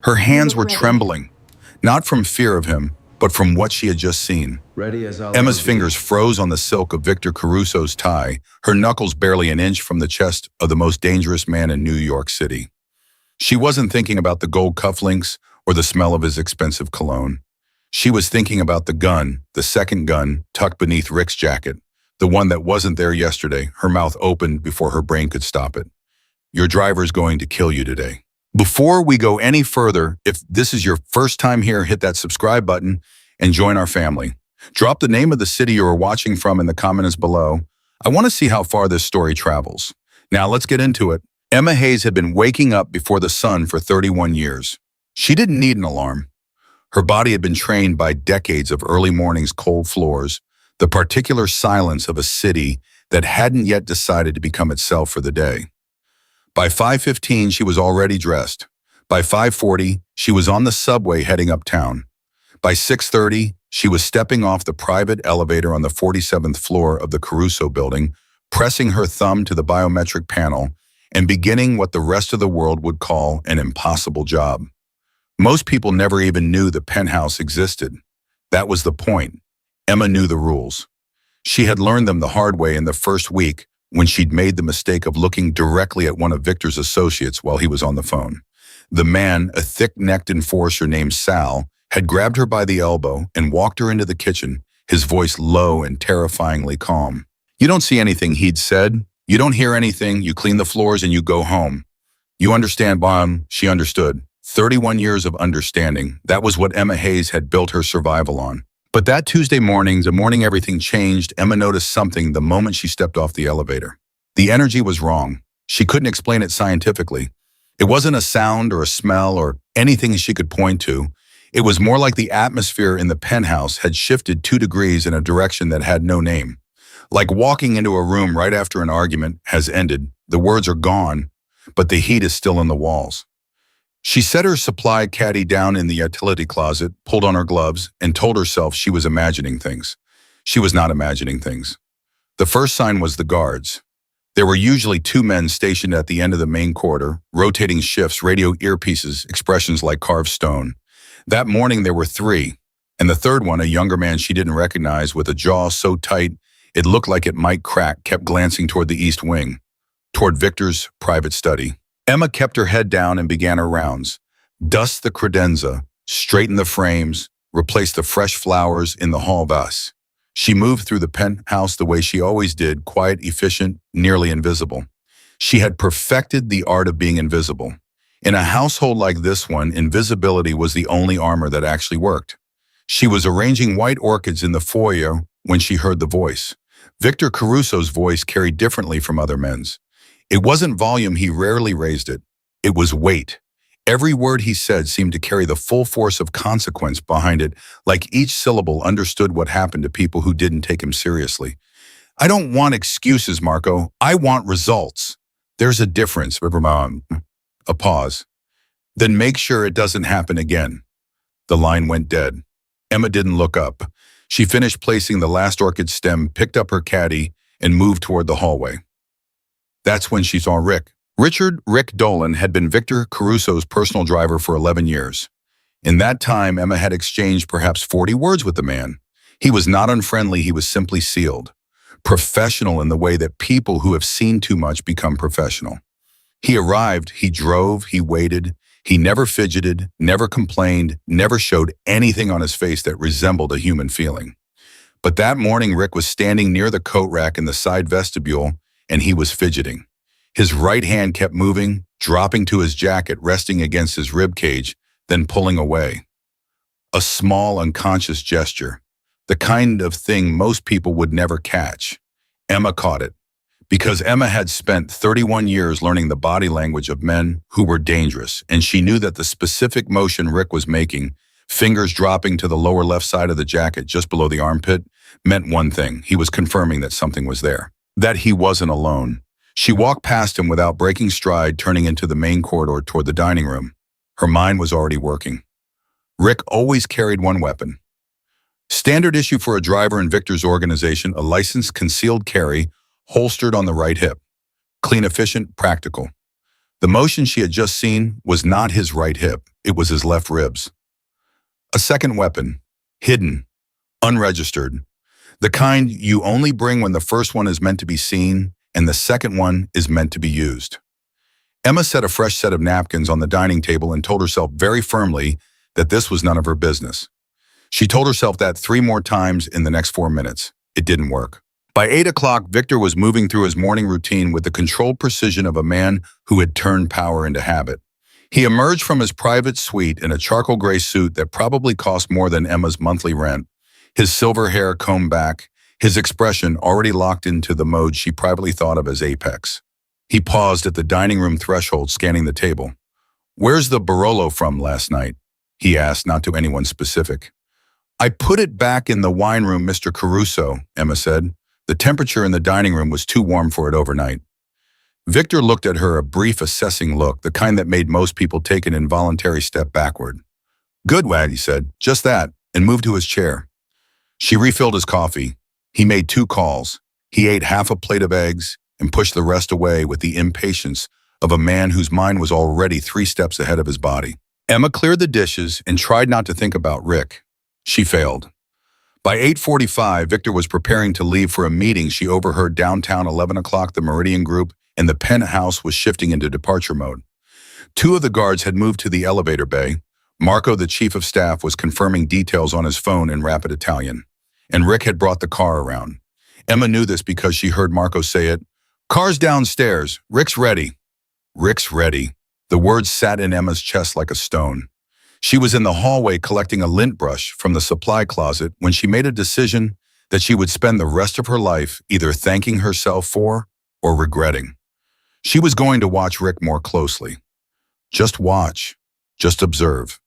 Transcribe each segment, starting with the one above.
Her hands were trembling, not from fear of him, but from what she had just seen. Ready as I'll Emma's ever be. fingers froze on the silk of Victor Caruso's tie, her knuckles barely an inch from the chest of the most dangerous man in New York City. She wasn't thinking about the gold cufflinks or the smell of his expensive cologne. She was thinking about the gun, the second gun, tucked beneath Rick's jacket, the one that wasn't there yesterday, her mouth opened before her brain could stop it. Your driver's going to kill you today. Before we go any further, if this is your first time here, hit that subscribe button and join our family. Drop the name of the city you are watching from in the comments below. I want to see how far this story travels. Now let's get into it. Emma Hayes had been waking up before the sun for 31 years. She didn't need an alarm. Her body had been trained by decades of early morning's cold floors, the particular silence of a city that hadn't yet decided to become itself for the day. By 5:15, she was already dressed. By 5:40, she was on the subway heading uptown. By 6:30, she was stepping off the private elevator on the 47th floor of the Caruso building, pressing her thumb to the biometric panel and beginning what the rest of the world would call an impossible job. Most people never even knew the penthouse existed. That was the point. Emma knew the rules. She had learned them the hard way in the first week when she'd made the mistake of looking directly at one of Victor's associates while he was on the phone. The man, a thick-necked enforcer named Sal, had grabbed her by the elbow and walked her into the kitchen, his voice low and terrifyingly calm. You don't see anything, he'd said. You don't hear anything, you clean the floors and you go home. You understand, Bon? She understood. 31 years of understanding. That was what Emma Hayes had built her survival on. But that Tuesday morning, the morning everything changed, Emma noticed something the moment she stepped off the elevator. The energy was wrong. She couldn't explain it scientifically. It wasn't a sound or a smell or anything she could point to. It was more like the atmosphere in the penthouse had shifted 2 degrees in a direction that had no name. Like walking into a room right after an argument has ended, the words are gone, but the heat is still in the walls. She set her supply caddy down in the utility closet, pulled on her gloves, and told herself she was imagining things. She was not imagining things. The first sign was the guards. There were usually 2 men stationed at the end of the main corridor, rotating shifts, radio earpieces, expressions like carved stone. That morning there were 3, and the third one, a younger man she didn't recognize with a jaw so tight it looked like it might crack, kept glancing toward the east wing, toward Victor's private study. Emma kept her head down and began her rounds. Dust the credenza, straighten the frames, replace the fresh flowers in the hall vase. She moved through the penthouse the way she always did, quiet, efficient, nearly invisible. She had perfected the art of being invisible. In a household like this one, invisibility was the only armor that actually worked. She was arranging white orchids in the foyer when she heard the voice. Victor Caruso's voice carried differently from other men's. It wasn't volume, he rarely raised it. It was weight. Every word he said seemed to carry the full force of consequence behind it, like each syllable understood what happened to people who didn't take him seriously. I don't want excuses, Marco. I want results. There's a difference, Rivermom. A pause. Then make sure it doesn't happen again. The line went dead. Emma didn't look up. She finished placing the last orchid stem, picked up her caddy, and moved toward the hallway. That's when she saw Rick. Rick Dolan had been Victor Caruso's personal driver for 11 years. In that time, Emma had exchanged perhaps 40 words with the man. He was not unfriendly, he was simply sealed. Professional in the way that people who have seen too much become professional. He arrived, he drove, he waited. He never fidgeted, never complained, never showed anything on his face that resembled a human feeling. But that morning, Rick was standing near the coat rack in the side vestibule, and he was fidgeting. His right hand kept moving, dropping to his jacket, resting against his rib cage, then pulling away. A small, unconscious gesture, the kind of thing most people would never catch. Emma caught it, because Emma had spent 31 years learning the body language of men who were dangerous, and she knew that the specific motion Rick was making, fingers dropping to the lower left side of the jacket just below the armpit, meant one thing. He was confirming that something was there, that he wasn't alone. She walked past him without breaking stride, turning into the main corridor toward the dining room. Her mind was already working. Rick always carried one weapon. Standard issue for a driver in Victor's organization, a licensed concealed carry, holstered on the right hip. Clean, efficient, practical. The motion she had just seen was not his right hip. it was his left ribs. A second weapon, hidden, unregistered. The kind you only bring when the first one is meant to be seen and the second one is meant to be used. Emma set a fresh set of napkins on the dining table and told herself very firmly that this was none of her business. She told herself that 3 more times in the next 4 minutes. It didn't work. By 8 o'clock, Victor was moving through his morning routine with the controlled precision of a man who had turned power into habit. He emerged from his private suite in a charcoal gray suit that probably cost more than Emma's monthly rent, his silver hair combed back, his expression already locked into the mode she privately thought of as apex. He paused at the dining room threshold, scanning the table. "Where's the Barolo from last night?" he asked, not to anyone specific. "I put it back in the wine room, Mr. Caruso," Emma said. The temperature in the dining room was too warm for it overnight. Victor looked at her, a brief, assessing look, the kind that made most people take an involuntary step backward. "Good, Wad," he said, "just that," and moved to his chair. She refilled his coffee. He made 2 calls. He ate half a plate of eggs and pushed the rest away with the impatience of a man whose mind was already 3 steps ahead of his body. Emma cleared the dishes and tried not to think about Rick. She failed. By 8:45, Victor was preparing to leave for a meeting she overheard downtown. 11 o'clock, the Meridian Group and the penthouse was shifting into departure mode. 2 of the guards had moved to the elevator bay. Marco, the chief of staff, was confirming details on his phone in rapid Italian. And Rick had brought the car around. Emma knew this because she heard Marco say it. "Car's downstairs. Rick's ready." Rick's ready. The words sat in Emma's chest like a stone. She was in the hallway collecting a lint brush from the supply closet when she made a decision that she would spend the rest of her life either thanking herself for or regretting. She was going to watch Rick more closely. Just watch. Just observe.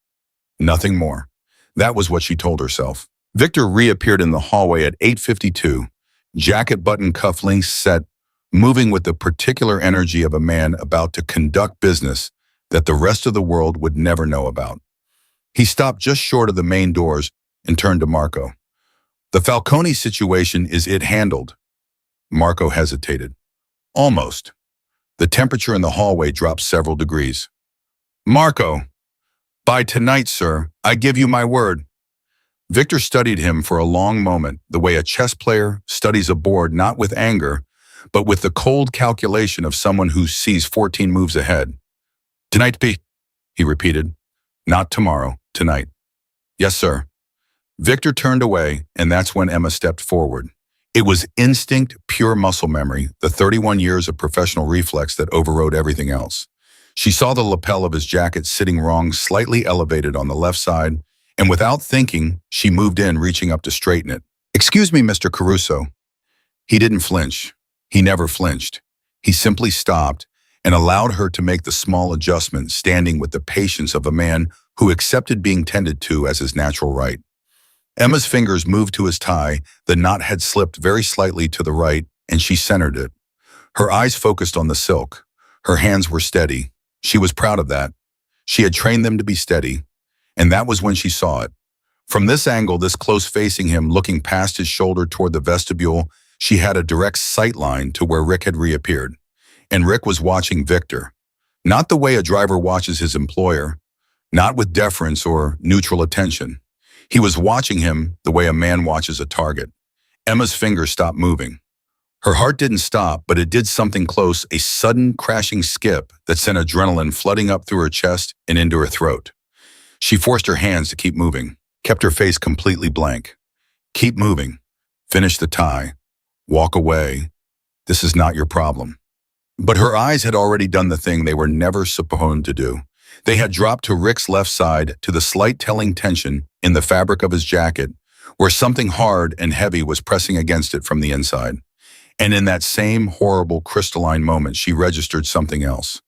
Nothing more. That was what she told herself. Victor reappeared in the hallway at 8:52, jacket button cufflinks set, moving with the particular energy of a man about to conduct business that the rest of the world would never know about. He stopped just short of the main doors and turned to Marco. "The Falcone situation, is it handled?" Marco hesitated. "Almost." The temperature in the hallway dropped several degrees. "Marco, by tonight, sir, I give you my word." Victor studied him for a long moment, the way a chess player studies a board, not with anger, but with the cold calculation of someone who sees 14 moves ahead. "Tonight, Pete," he repeated. "Not tomorrow, tonight." "Yes, sir." Victor turned away, and that's when Emma stepped forward. It was instinct, pure muscle memory, the 31 years of professional reflex that overrode everything else. She saw the lapel of his jacket sitting wrong, slightly elevated on the left side, and without thinking, she moved in, reaching up to straighten it. "Excuse me, Mr. Caruso." He didn't flinch. He never flinched. He simply stopped and allowed her to make the small adjustment, standing with the patience of a man who accepted being tended to as his natural right. Emma's fingers moved to his tie. The knot had slipped very slightly to the right, and she centered it. Her eyes focused on the silk. Her hands were steady. She was proud of that. She had trained them to be steady, and that was when she saw it. From this angle, this close facing him, looking past his shoulder toward the vestibule, she had a direct sight line to where Rick had reappeared. And Rick was watching Victor. Not the way a driver watches his employer, not with deference or neutral attention. He was watching him the way a man watches a target. Emma's fingers stopped moving. Her heart didn't stop, but it did something close, a sudden crashing skip that sent adrenaline flooding up through her chest and into her throat. She forced her hands to keep moving, kept her face completely blank. Keep moving. Finish the tie. Walk away. This is not your problem. But her eyes had already done the thing they were never supposed to do. They had dropped to Rick's left side, to the slight telling tension in the fabric of his jacket, where something hard and heavy was pressing against it from the inside. And in that same horrible crystalline moment, she registered something else.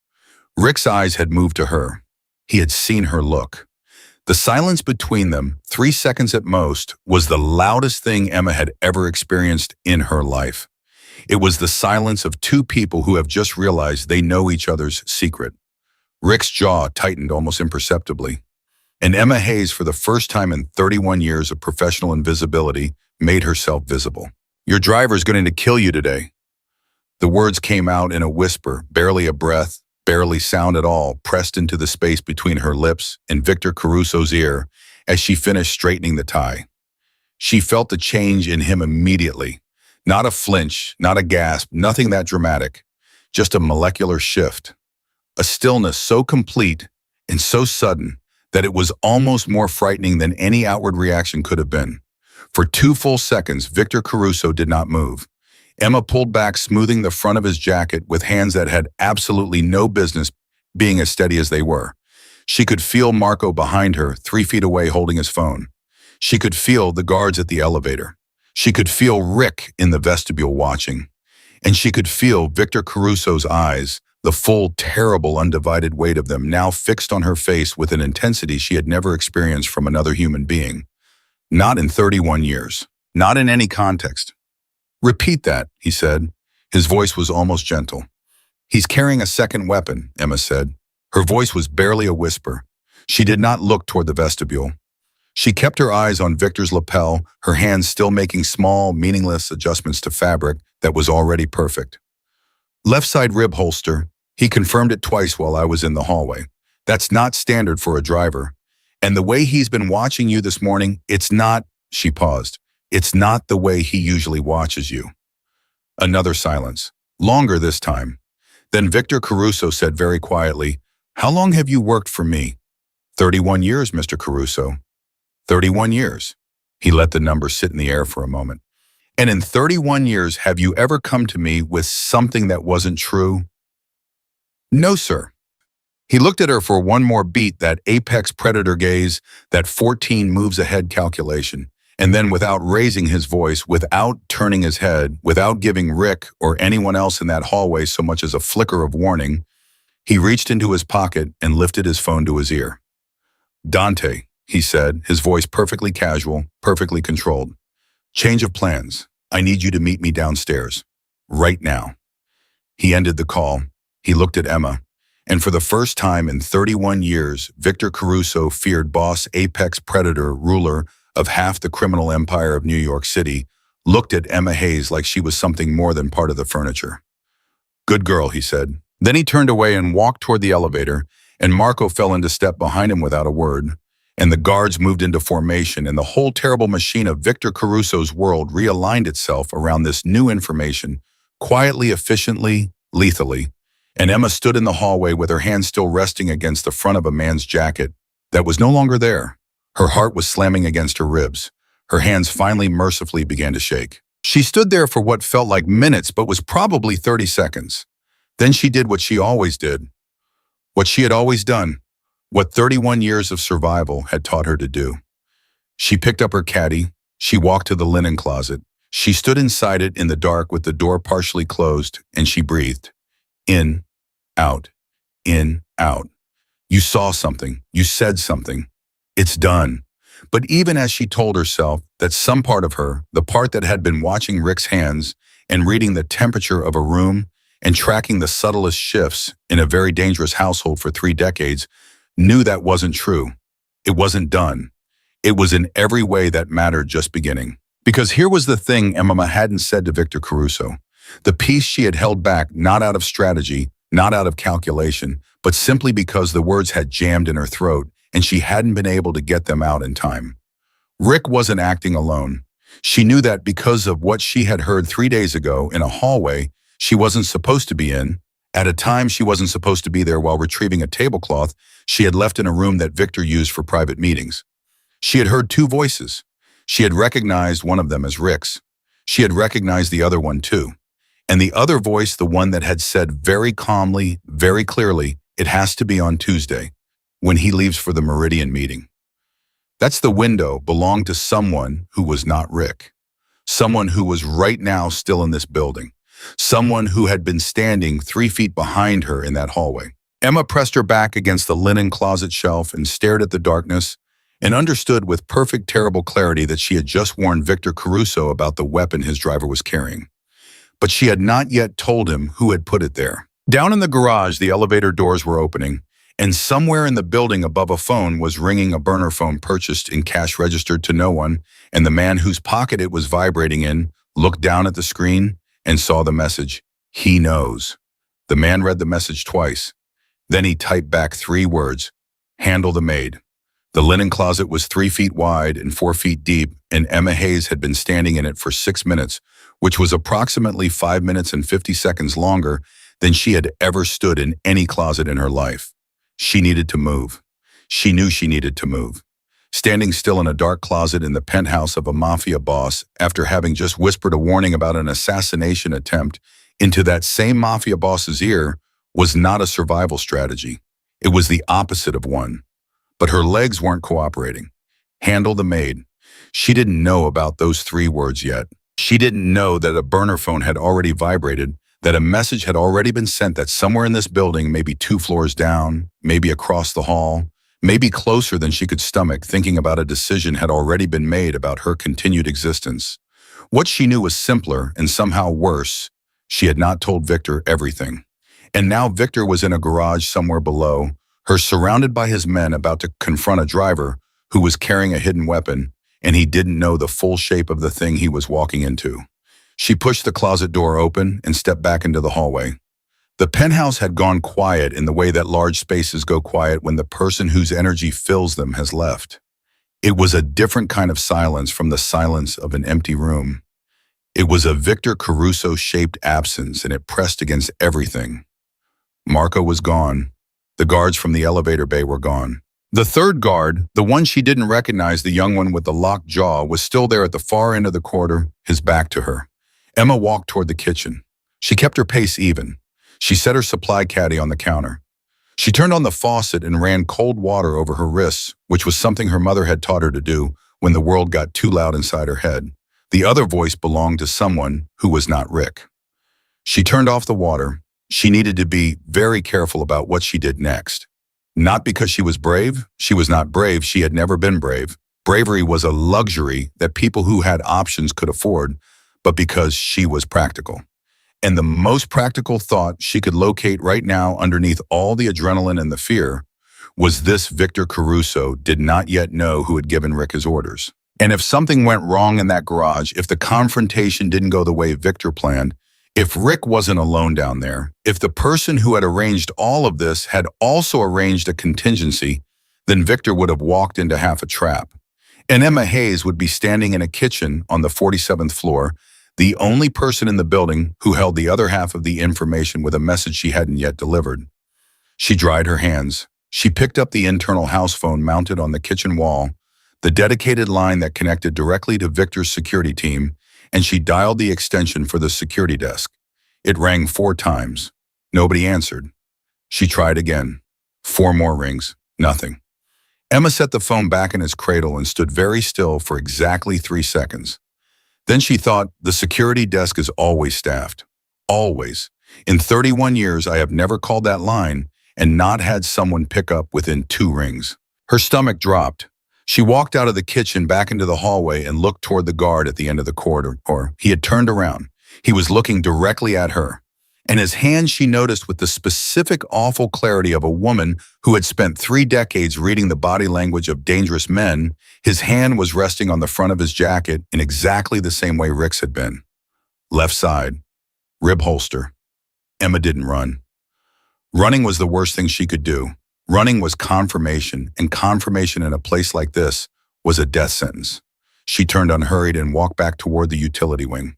Rick's eyes had moved to her. He had seen her look. The silence between them, 3 seconds at most, was the loudest thing Emma had ever experienced in her life. It was the silence of 2 people who have just realized they know each other's secret. Rick's jaw tightened almost imperceptibly, and Emma Hayes, for the first time in 31 years of professional invisibility, made herself visible. "Your driver's going to kill you today." The words came out in a whisper, barely a breath, barely sound at all, pressed into the space between her lips and Victor Caruso's ear as she finished straightening the tie. She felt the change in him immediately. Not a flinch, not a gasp, nothing that dramatic. Just a molecular shift. A stillness so complete and so sudden that it was almost more frightening than any outward reaction could have been. For 2 full seconds, Victor Caruso did not move. Emma pulled back, smoothing the front of his jacket with hands that had absolutely no business being as steady as they were. She could feel Marco behind her, 3 feet away, holding his phone. She could feel the guards at the elevator. She could feel Rick in the vestibule watching. And she could feel Victor Caruso's eyes, the full, terrible, undivided weight of them now fixed on her face with an intensity she had never experienced from another human being. Not in 31 years. Not in any context. "Repeat that," he said. His voice was almost gentle. "He's carrying a second weapon," Emma said. Her voice was barely a whisper. She did not look toward the vestibule. She kept her eyes on Victor's lapel, her hands still making small, meaningless adjustments to fabric that was already perfect. "Left side rib holster. He confirmed it twice while I was in the hallway. That's not standard for a driver. And the way he's been watching you this morning, it's not," she paused, "it's not the way he usually watches you." Another silence, longer this time. Then Victor Caruso said very quietly, "How long have you worked for me?" 31 years, Mr. Caruso." 31 years. He let the number sit in the air for a moment. "And in 31 years, have you ever come to me with something that wasn't true?" "No, sir." He looked at her for one more beat, that apex predator gaze, that 14 moves ahead calculation. And then, without raising his voice, without turning his head, without giving Rick or anyone else in that hallway so much as a flicker of warning, he reached into his pocket and lifted his phone to his ear. "Dante," he said, his voice perfectly casual, perfectly controlled. "Change of plans. I need you to meet me downstairs. Right now." He ended the call. He looked at Emma. And for the first time in 31 years, Victor Caruso, feared boss, apex predator, ruler of half the criminal empire of New York City, looked at Emma Hayes like she was something more than part of the furniture. "Good girl," he said. Then he turned away and walked toward the elevator, and Marco fell into step behind him without a word. And the guards moved into formation, and the whole terrible machine of Victor Caruso's world realigned itself around this new information, quietly, efficiently, lethally. And Emma stood in the hallway with her hand still resting against the front of a man's jacket that was no longer there. Her heart was slamming against her ribs. Her hands finally mercifully began to shake. She stood there for what felt like minutes but was probably 30 seconds. Then she did what she always did. What she had always done. What 31 years of survival had taught her to do. She picked up her caddy. She walked to the linen closet. She stood inside it in the dark with the door partially closed, and she breathed. In, out, in, out. You saw something. You said something. It's done. But even as she told herself that some part of her, the part that had been watching Rick's hands and reading the temperature of a room and tracking the subtlest shifts in a very dangerous household for 3 decades, knew that wasn't true. It wasn't done. It was in every way that mattered just beginning. Because here was the thing Emma hadn't said to Victor Caruso. The piece she had held back, not out of strategy, not out of calculation, but simply because the words had jammed in her throat and she hadn't been able to get them out in time. Rick wasn't acting alone. She knew that because of what she had heard 3 days ago in a hallway she wasn't supposed to be in, at a time she wasn't supposed to be there while retrieving a tablecloth she had left in a room that Victor used for private meetings. She had heard 2 voices. She had recognized one of them as Rick's. She had recognized the other one too. And the other voice, the one that had said very calmly, very clearly, "It has to be on Tuesday, when he leaves for the Meridian meeting." That's the window belonged to someone who was not Rick. Someone who was right now still in this building. Someone who had been standing 3 feet behind her in that hallway. Emma pressed her back against the linen closet shelf and stared at the darkness and understood with perfect terrible clarity that she had just warned Victor Caruso about the weapon his driver was carrying. But she had not yet told him who had put it there. Down in the garage, the elevator doors were opening, and somewhere in the building above a phone was ringing, a burner phone purchased in cash registered to no one, and the man whose pocket it was vibrating in looked down at the screen and saw the message, "He knows." The man read the message twice. Then he typed back 3 words: handle the maid. The linen closet was 3 feet wide and 4 feet deep, and Emma Hayes had been standing in it for 6 minutes, which was approximately 5 minutes and 50 seconds longer than she had ever stood in any closet in her life. She needed to move. She knew she needed to move. Standing still in a dark closet in the penthouse of a Mafia boss after having just whispered a warning about an assassination attempt into that same Mafia boss's ear was not a survival strategy. It was the opposite of one. But her legs weren't cooperating. Handle the maid. She didn't know about those 3 words yet. She didn't know that a burner phone had already vibrated, that a message had already been sent that somewhere in this building, maybe 2 floors down, maybe across the hall, maybe closer than she could stomach, thinking about a decision had already been made about her continued existence. What she knew was simpler and somehow worse. She had not told Victor everything. And now Victor was in a garage somewhere below, her surrounded by his men about to confront a driver who was carrying a hidden weapon, and he didn't know the full shape of the thing he was walking into. She pushed the closet door open and stepped back into the hallway. The penthouse had gone quiet in the way that large spaces go quiet when the person whose energy fills them has left. It was a different kind of silence from the silence of an empty room. It was a Victor Caruso-shaped absence, and it pressed against everything. Marco was gone. The guards from the elevator bay were gone. The third guard, the one she didn't recognize, the young one with the locked jaw, was still there at the far end of the corridor, his back to her. Emma walked toward the kitchen. She kept her pace even. She set her supply caddy on the counter. She turned on the faucet and ran cold water over her wrists, which was something her mother had taught her to do when the world got too loud inside her head. The other voice belonged to someone who was not Rick. She turned off the water. She needed to be very careful about what she did next. Not because she was brave. She was not brave. She had never been brave. Bravery was a luxury that people who had options could afford, but because she was practical. And the most practical thought she could locate right now underneath all the adrenaline and the fear was this: Victor Caruso did not yet know who had given Rick his orders. And if something went wrong in that garage, if the confrontation didn't go the way Victor planned, if Rick wasn't alone down there, if the person who had arranged all of this had also arranged a contingency, then Victor would have walked into half a trap. And Emma Hayes would be standing in a kitchen on the 47th floor, the only person in the building who held the other half of the information with a message she hadn't yet delivered. She dried her hands. She picked up the internal house phone mounted on the kitchen wall, the dedicated line that connected directly to Victor's security team, and she dialed the extension for the security desk. It rang 4 times. Nobody answered. She tried again. 4 more rings. Nothing. Emma set the phone back in its cradle and stood very still for exactly 3 seconds. Then she thought, the security desk is always staffed. Always. In 31 years, I have never called that line and not had someone pick up within 2 rings. Her stomach dropped. She walked out of the kitchen back into the hallway and looked toward the guard at the end of the corridor. He had turned around. He was looking directly at her. And his hand, she noticed with the specific awful clarity of a woman who had spent 3 decades reading the body language of dangerous men, his hand was resting on the front of his jacket in exactly the same way Rick's had been. Left side, rib holster. Emma didn't run. Running was the worst thing she could do. Running was confirmation, and confirmation in a place like this was a death sentence. She turned unhurried and walked back toward the utility wing.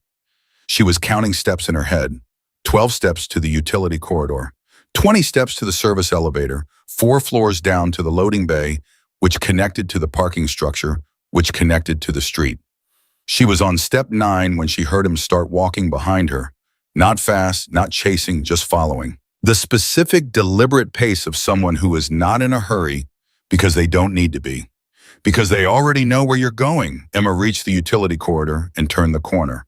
She was counting steps in her head. 12 steps to the utility corridor, 20 steps to the service elevator, 4 floors down to the loading bay, which connected to the parking structure, which connected to the street. She was on step 9 when she heard him start walking behind her. Not fast, not chasing, just following. The specific, deliberate pace of someone who is not in a hurry because they don't need to be. Because they already know where you're going. Emma reached the utility corridor and turned the corner.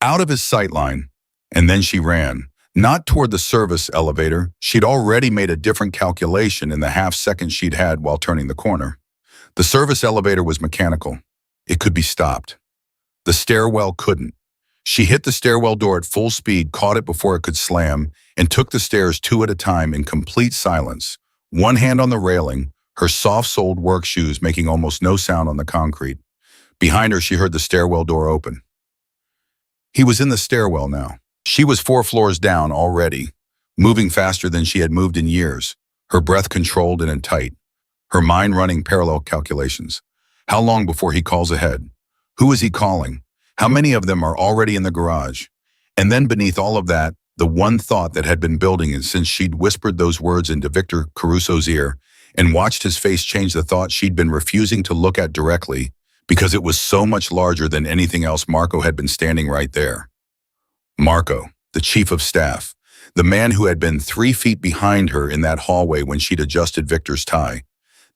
Out of his sightline. And then she ran, not toward the service elevator. She'd already made a different calculation in the half second she'd had while turning the corner. The service elevator was mechanical. It could be stopped. The stairwell couldn't. She hit the stairwell door at full speed, caught it before it could slam, and took the stairs 2 at a time in complete silence. One hand on the railing, her soft-soled work shoes making almost no sound on the concrete. Behind her, she heard the stairwell door open. He was in the stairwell now. She was 4 floors down already, moving faster than she had moved in years. her breath controlled and tight, her mind running parallel calculations. How long before he calls ahead? Who is he calling? How many of them are already in the garage? And then beneath all of that, the one thought that had been building since she'd whispered those words into Victor Caruso's ear and watched his face change, the thought she'd been refusing to look at directly because it was so much larger than anything else. Marco had been standing right there. Marco, the chief of staff, the man who had been 3 feet behind her in that hallway when she'd adjusted Victor's tie.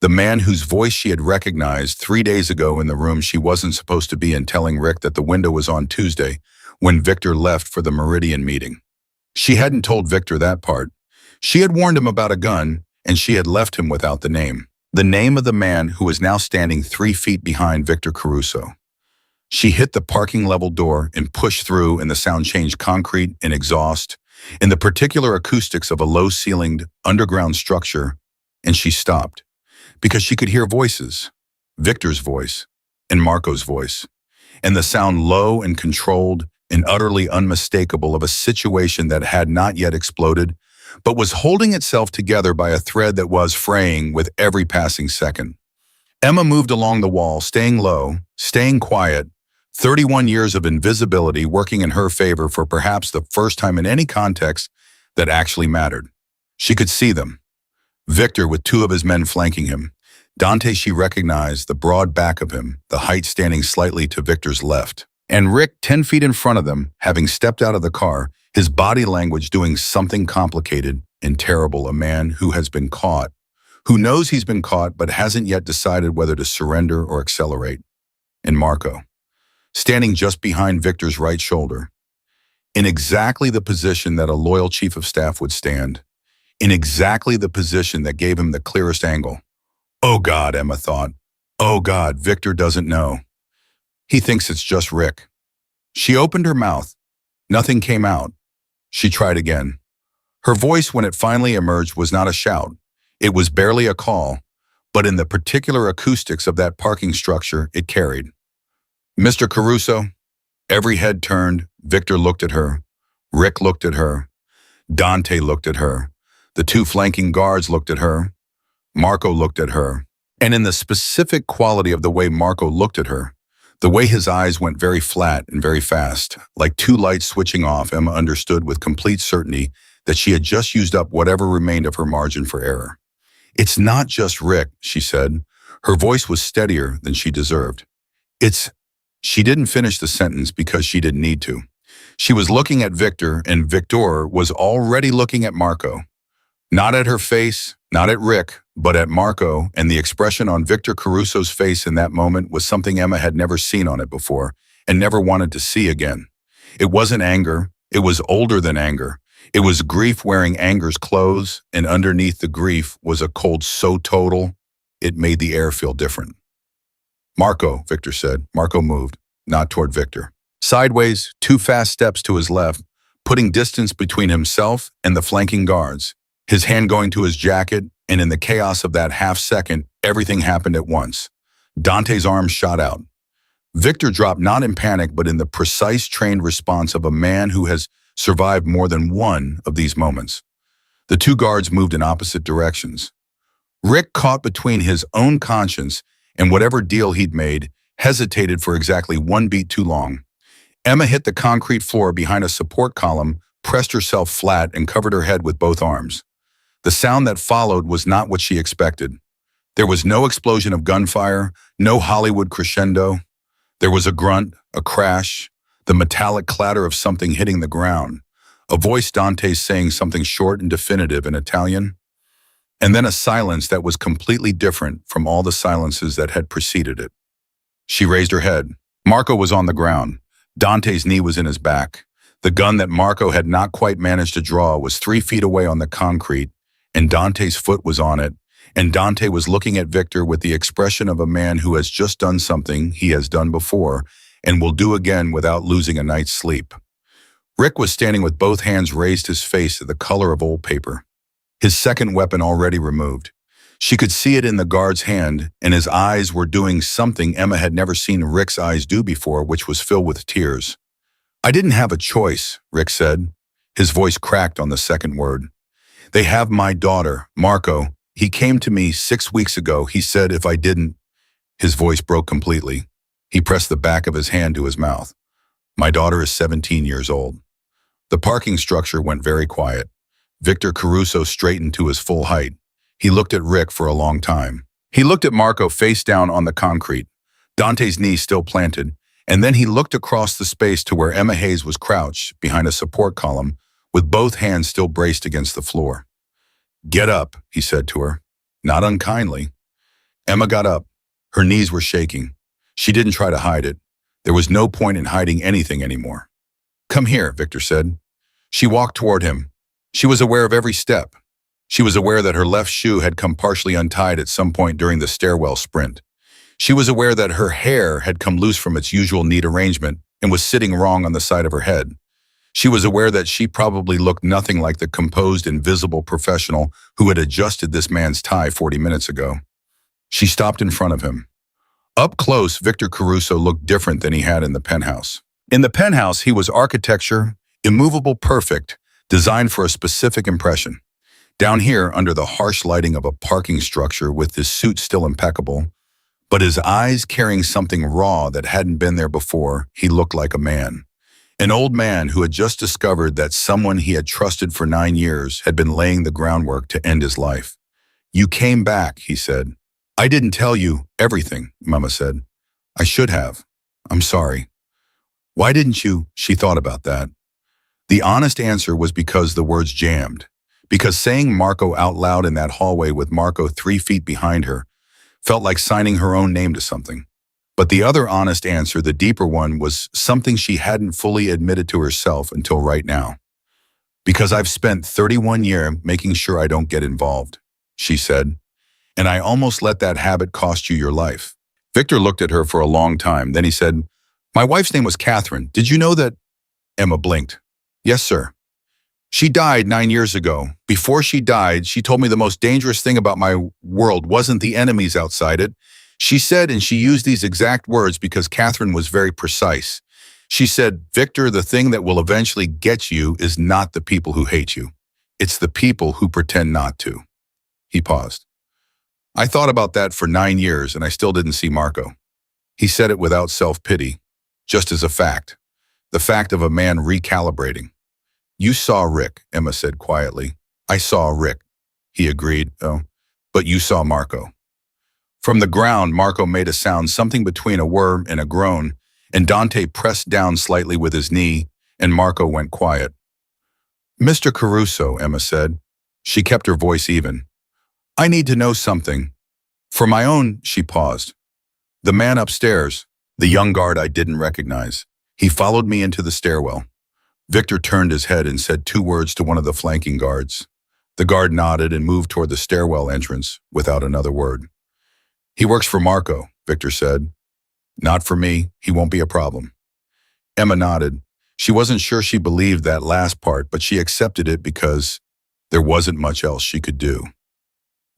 The man whose voice she had recognized 3 days ago in the room she wasn't supposed to be in, telling Rick that the window was on Tuesday when Victor left for the Meridian meeting. She hadn't told Victor that part. She had warned him about a gun, and she had left him without the name. The name of the man who was now standing 3 feet behind Victor Caruso. She hit the parking level door and pushed through, and the sound changed concrete and exhaust, in the particular acoustics of a low-ceilinged underground structure, and she stopped. Because she could hear voices, Victor's voice and Marco's voice, and the sound low and controlled and utterly unmistakable of a situation that had not yet exploded, but was holding itself together by a thread that was fraying with every passing second. Emma moved along the wall, staying low, staying quiet, 31 years of invisibility working in her favor for perhaps the first time in any context that actually mattered. She could see them. Victor with 2 of his men flanking him. Dante she recognized, the broad back of him, the height standing slightly to Victor's left. And Rick 10 feet in front of them, having stepped out of the car, his body language doing something complicated and terrible. A man who has been caught, who knows he's been caught but hasn't yet decided whether to surrender or accelerate. And Marco, standing just behind Victor's right shoulder, in exactly the position that a loyal chief of staff would stand, in exactly the position that gave him the clearest angle. Oh God, Emma thought. Oh God, Victor doesn't know. He thinks it's just Rick. She opened her mouth. Nothing came out. She tried again. Her voice, when it finally emerged, was not a shout. It was barely a call, but in the particular acoustics of that parking structure, it carried. Mr. Caruso. Every head turned. Victor looked at her. Rick looked at her. Dante looked at her. The 2 flanking guards looked at her. Marco looked at her. And in the specific quality of the way Marco looked at her, the way his eyes went very flat and very fast, like 2 lights switching off, Emma understood with complete certainty that she had just used up whatever remained of her margin for error. It's not just Rick, she said. Her voice was steadier than she deserved. She didn't finish the sentence because she didn't need to. She was looking at Victor, and Victor was already looking at Marco. Not at her face, not at Rick, but at Marco, and the expression on Victor Caruso's face in that moment was something Emma had never seen on it before and never wanted to see again. It wasn't anger. It was older than anger. It was grief wearing anger's clothes, and underneath the grief was a cold so total, it made the air feel different. Marco, Victor said. Marco moved, not toward Victor. Sideways, 2 fast steps to his left, putting distance between himself and the flanking guards. His hand going to his jacket, and in the chaos of that half second, everything happened at once. Dante's arm shot out. Victor dropped not in panic, but in the precise trained response of a man who has survived more than one of these moments. The 2 guards moved in opposite directions. Rick, caught between his own conscience and whatever deal he'd made, hesitated for exactly 1 beat too long. Emma hit the concrete floor behind a support column, pressed herself flat, and covered her head with both arms. The sound that followed was not what she expected. There was no explosion of gunfire, no Hollywood crescendo. There was a grunt, a crash, the metallic clatter of something hitting the ground, a voice Dante's saying something short and definitive in Italian, and then a silence that was completely different from all the silences that had preceded it. She raised her head. Marco was on the ground. Dante's knee was in his back. The gun that Marco had not quite managed to draw was 3 feet away on the concrete, and Dante's foot was on it, and Dante was looking at Victor with the expression of a man who has just done something he has done before and will do again without losing a night's sleep. Rick was standing with both hands raised, his face the color of old paper, his second weapon already removed. She could see it in the guard's hand, and his eyes were doing something Emma had never seen Rick's eyes do before, which was filled with tears. "I didn't have a choice," Rick said. His voice cracked on the second word. They have my daughter, Marco. He came to me 6 weeks ago. He said if I didn't, his voice broke completely. He pressed the back of his hand to his mouth. My daughter is 17 years old. The parking structure went very quiet. Victor Caruso straightened to his full height. He looked at Rick for a long time. He looked at Marco face down on the concrete, Dante's knee still planted, and then he looked across the space to where Emma Hayes was crouched behind a support column with both hands still braced against the floor. "Get up," he said to her, not unkindly. Emma got up. Her knees were shaking. She didn't try to hide it. There was no point in hiding anything anymore. "Come here," Victor said. She walked toward him. She was aware of every step. She was aware that her left shoe had come partially untied at some point during the stairwell sprint. She was aware that her hair had come loose from its usual neat arrangement and was sitting wrong on the side of her head. She was aware that she probably looked nothing like the composed, invisible professional who had adjusted this man's tie 40 minutes ago. She stopped in front of him. Up close, Victor Caruso looked different than he had in the penthouse. In the penthouse, he was architecture, immovable, perfect, designed for a specific impression. Down here, under the harsh lighting of a parking structure with his suit still impeccable, but his eyes carrying something raw that hadn't been there before, he looked like a man. An old man who had just discovered that someone he had trusted for 9 years had been laying the groundwork to end his life. "You came back," he said. "I didn't tell you everything," Mama said. "I should have. I'm sorry." "Why didn't you?" She thought about that. The honest answer was because the words jammed. Because saying Marco out loud in that hallway with Marco 3 feet behind her felt like signing her own name to something. But the other honest answer, the deeper one, was something she hadn't fully admitted to herself until right now. "Because I've spent 31 years making sure I don't get involved," she said. "And I almost let that habit cost you your life." Victor looked at her for a long time. Then he said, "My wife's name was Catherine. Did you know that?" Emma blinked. "Yes, sir. She died 9 years ago. Before she died, she told me the most dangerous thing about my world wasn't the enemies outside it. She said, and she used these exact words because Catherine was very precise. She said, 'Victor, the thing that will eventually get you is not the people who hate you. It's the people who pretend not to.'" He paused. "I thought about that for 9 years and I still didn't see Marco." He said it without self-pity, just as a fact. The fact of a man recalibrating. "You saw Rick," Emma said quietly. "I saw Rick," he agreed. "Oh, but you saw Marco." From the ground, Marco made a sound, something between a whir and a groan, and Dante pressed down slightly with his knee, and Marco went quiet. "Mr. Caruso," Emma said. She kept her voice even. "I need to know something. For my own," she paused. "The man upstairs, the young guard I didn't recognize. He followed me into the stairwell." Victor turned his head and said 2 words to one of the flanking guards. The guard nodded and moved toward the stairwell entrance without another word. "He works for Marco," Victor said. "Not for me. He won't be a problem." Emma nodded. She wasn't sure she believed that last part, but she accepted it because there wasn't much else she could do.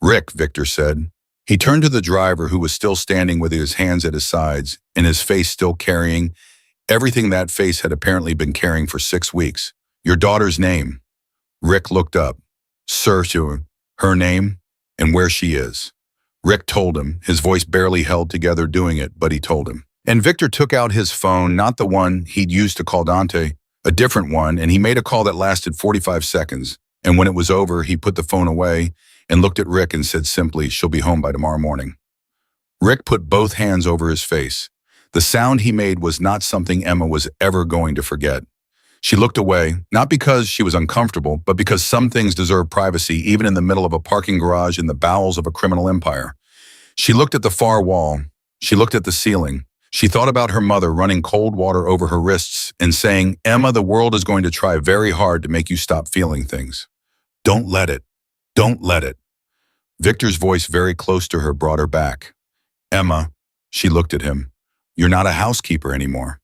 "Rick," Victor said. He turned to the driver, who was still standing with his hands at his sides and his face still carrying everything that face had apparently been carrying for 6 weeks. "Your daughter's name." Rick looked up. "Sir," to her name and where she is. Rick told him, his voice barely held together doing it, but he told him. And Victor took out his phone, not the one he'd used to call Dante, a different one, and he made a call that lasted 45 seconds. And when it was over, he put the phone away and looked at Rick and said simply, "She'll be home by tomorrow morning." Rick put both hands over his face. The sound he made was not something Emma was ever going to forget. She looked away, not because she was uncomfortable, but because some things deserve privacy even in the middle of a parking garage in the bowels of a criminal empire. She looked at the far wall. She looked at the ceiling. She thought about her mother running cold water over her wrists and saying, "Emma, the world is going to try very hard to make you stop feeling things. Don't let it. Don't let it." Victor's voice very close to her brought her back. "Emma," she looked at him, "you're not a housekeeper anymore."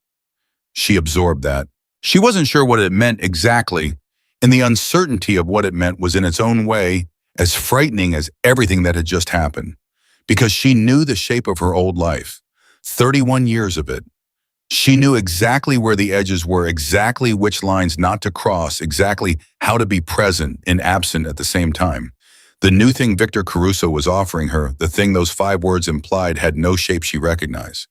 She absorbed that. She wasn't sure what it meant exactly, and the uncertainty of what it meant was in its own way as frightening as everything that had just happened, because she knew the shape of her old life, 31 years of it. She knew exactly where the edges were, exactly which lines not to cross, exactly how to be present and absent at the same time. The new thing Victor Caruso was offering her, the thing those 5 words implied, had no shape she recognized.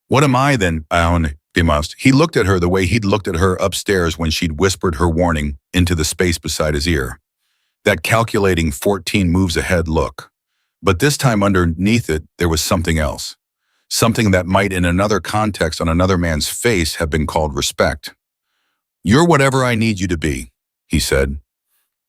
What am I then, Aun Dimast? He looked at her the way he'd looked at her upstairs when she'd whispered her warning into the space beside his ear. That calculating 14 moves ahead look. But this time underneath it, there was something else. Something that might in another context on another man's face have been called respect. You're whatever I need you to be, he said.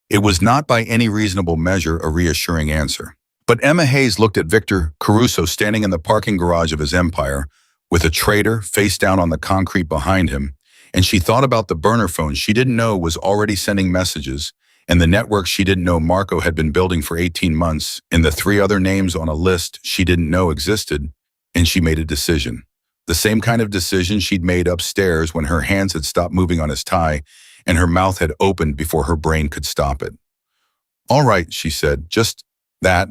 It was not by any reasonable measure a reassuring answer. But Emma Hayes looked at Victor Caruso standing in the parking garage of his empire, with a traitor face down on the concrete behind him, and she thought about the burner phone she didn't know was already sending messages, and the network she didn't know Marco had been building for 18 months, and the 3 other names on a list she didn't know existed, and she made a decision. The same kind of decision she'd made upstairs when her hands had stopped moving on his tie, and her mouth had opened before her brain could stop it. All right, she said, just that.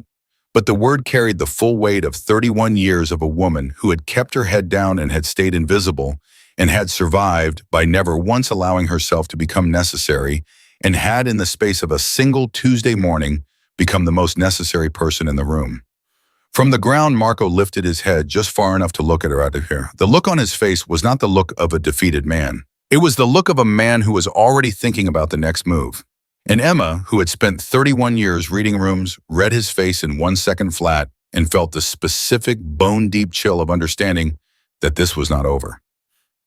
But the word carried the full weight of 31 years of a woman who had kept her head down and had stayed invisible, and had survived by never once allowing herself to become necessary, and had in the space of a single Tuesday morning become the most necessary person in the room. From the ground, Marco lifted his head just far enough to look at her out of here. The look on his face was not the look of a defeated man. It was the look of a man who was already thinking about the next move. And Emma, who had spent 31 years reading rooms, read his face in 1 second flat and felt the specific bone-deep chill of understanding that this was not over.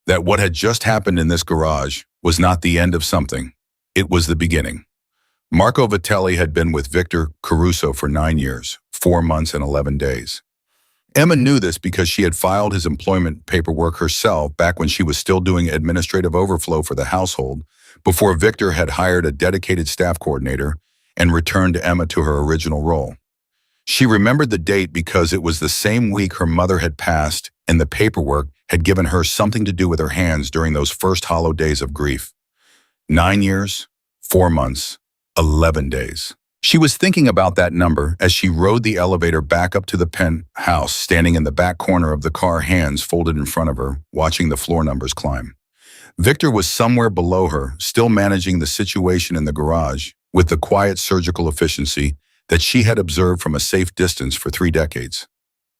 That what had just happened in this garage was not the end of something. It was the beginning. Marco Vitelli had been with Victor Caruso for 9 years, 4 months and 11 days. Emma knew this because she had filed his employment paperwork herself back when she was still doing administrative overflow for the household, before Victor had hired a dedicated staff coordinator and returned Emma to her original role. She remembered the date because it was the same week her mother had passed, and the paperwork had given her something to do with her hands during those first hollow days of grief. 9 years, 4 months, 11 days. She was thinking about that number as she rode the elevator back up to the penthouse, standing in the back corner of the car, hands folded in front of her, watching the floor numbers climb. Victor was somewhere below her, still managing the situation in the garage with the quiet surgical efficiency that she had observed from a safe distance for 3 decades.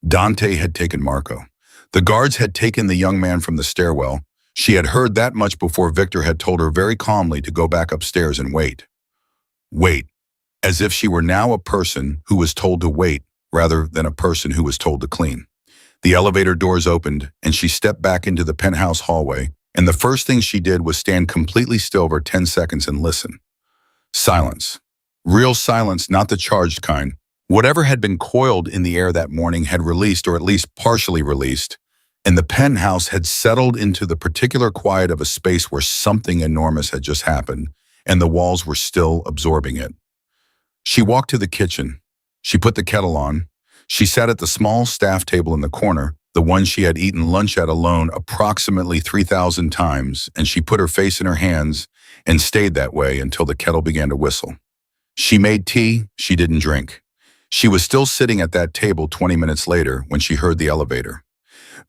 Dante had taken Marco. The guards had taken the young man from the stairwell. She had heard that much before Victor had told her very calmly to go back upstairs and wait. Wait, as if she were now a person who was told to wait rather than a person who was told to clean. The elevator doors opened, and she stepped back into the penthouse hallway, and the first thing she did was stand completely still for 10 seconds and listen. Silence. Real silence, not the charged kind. Whatever had been coiled in the air that morning had released, or at least partially released, and the penthouse had settled into the particular quiet of a space where something enormous had just happened, and the walls were still absorbing it. She walked to the kitchen. She put the kettle on. She sat at the small staff table in the corner, the one she had eaten lunch at alone approximately 3,000 times, and she put her face in her hands and stayed that way until the kettle began to whistle. She made tea she didn't drink. She was still sitting at that table 20 minutes later when she heard the elevator.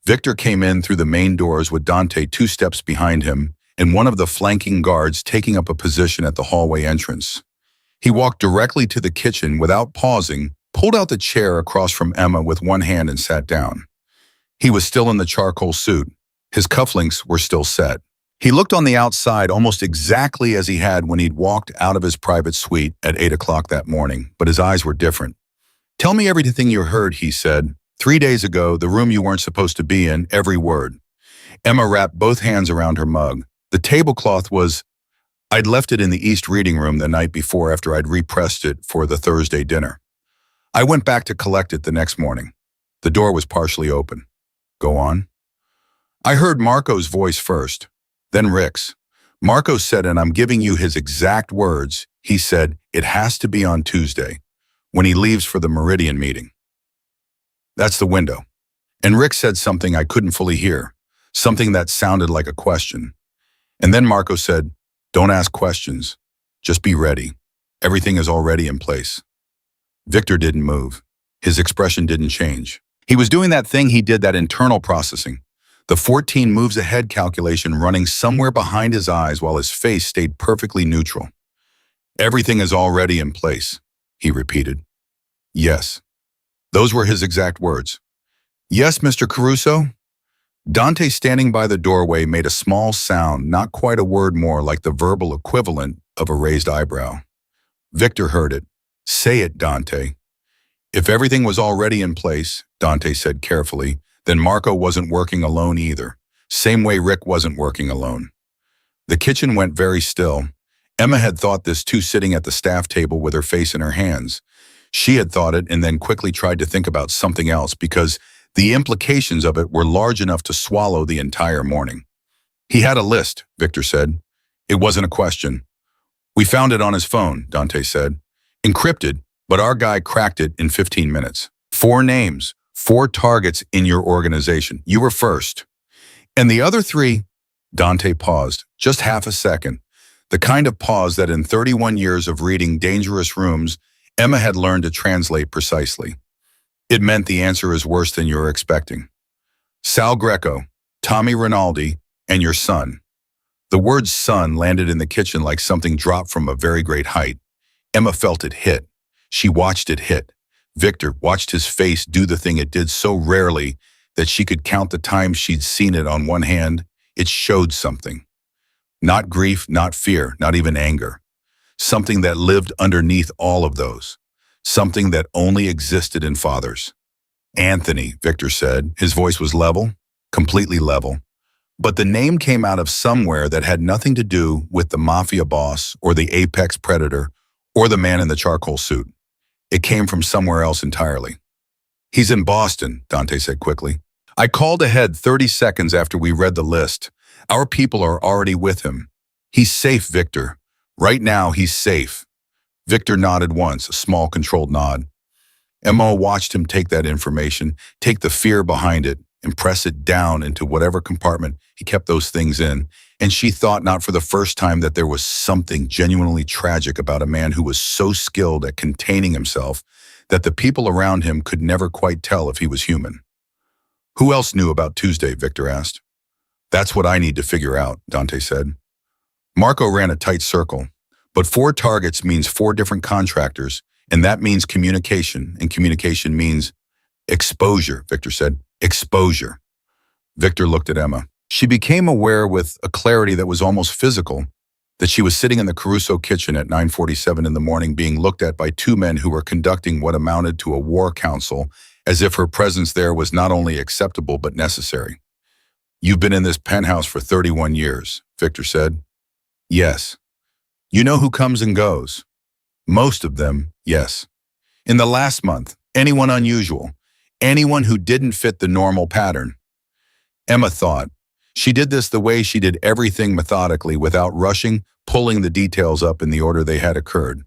Victor came in through the main doors with Dante 2 steps behind him and one of the flanking guards taking up a position at the hallway entrance. He walked directly to the kitchen without pausing, pulled out the chair across from Emma with one hand and sat down. He was still in the charcoal suit. His cufflinks were still set. He looked on the outside almost exactly as he had when he'd walked out of his private suite at 8 o'clock that morning, but his eyes were different. "Tell me everything you heard," he said. "3 days ago, the room you weren't supposed to be in, every word." Emma wrapped both hands around her mug. The tablecloth was... I'd left it in the East reading room the night before after I'd repressed it for the Thursday dinner. I went back to collect it the next morning. The door was partially open. Go on. I heard Marco's voice first, then Rick's. Marco said, and I'm giving you his exact words, he said, "It has to be on Tuesday, when he leaves for the Meridian meeting." That's the window. And Rick said something I couldn't fully hear, something that sounded like a question. And then Marco said, "Don't ask questions. Just be ready. Everything is already in place." Victor didn't move. His expression didn't change. He was doing that thing he did, that internal processing. the 14 moves ahead calculation running somewhere behind his eyes while his face stayed perfectly neutral. Everything is already in place, he repeated. Yes. Those were his exact words. Yes, Mr. Caruso? Dante, standing by the doorway, made a small sound, not quite a word more, like the verbal equivalent of a raised eyebrow. Victor heard it. Say it, Dante. If everything was already in place, Dante said carefully, then Marco wasn't working alone either. Same way Rick wasn't working alone. The kitchen went very still. Emma had thought this too, sitting at the staff table with her face in her hands. She had thought it and then quickly tried to think about something else because the implications of it were large enough to swallow the entire morning. He had a list, Victor said. It wasn't a question. We found it on his phone, Dante said. Encrypted, but our guy cracked it in 15 minutes. 4 names, 4 targets in your organization. You were first. And the other 3, Dante paused, just half a second. The kind of pause that in 31 years of reading Dangerous Rooms, Emma had learned to translate precisely. It meant the answer is worse than you're expecting. Sal Greco, Tommy Rinaldi, and your son. The word son landed in the kitchen like something dropped from a very great height. Emma felt it hit. She watched it hit. Victor watched his face do the thing it did so rarely that she could count the times she'd seen it on one hand. It showed something. Not grief, not fear, not even anger. Something that lived underneath all of those. Something that only existed in fathers. Anthony, Victor said. His voice was level, completely level. But the name came out of somewhere that had nothing to do with the Mafia boss or the apex predator or the man in the charcoal suit. It came from somewhere else entirely. He's in Boston, Dante said quickly. I called ahead 30 seconds after we read the list. Our people are already with him. He's safe, Victor. Right now, he's safe. Victor nodded once, a small controlled nod. Emma watched him take that information, take the fear behind it, and press it down into whatever compartment he kept those things in, and she thought not for the first time that there was something genuinely tragic about a man who was so skilled at containing himself that the people around him could never quite tell if he was human. Who else knew about Tuesday, Victor asked. That's what I need to figure out, Dante said. Marco ran a tight circle, but 4 targets means 4 different contractors, and that means communication, and communication means exposure, Victor said. Exposure. Victor looked at Emma. She became aware with a clarity that was almost physical that she was sitting in the Caruso kitchen at 9:47 in the morning being looked at by 2 men who were conducting what amounted to a war council, as if her presence there was not only acceptable but necessary. You've been in this penthouse for 31 years, Victor said. Yes. You know who comes and goes? Most of them, yes. In the last month, anyone unusual, anyone who didn't fit the normal pattern. Emma thought. She did this the way she did everything methodically, without rushing, pulling the details up in the order they had occurred.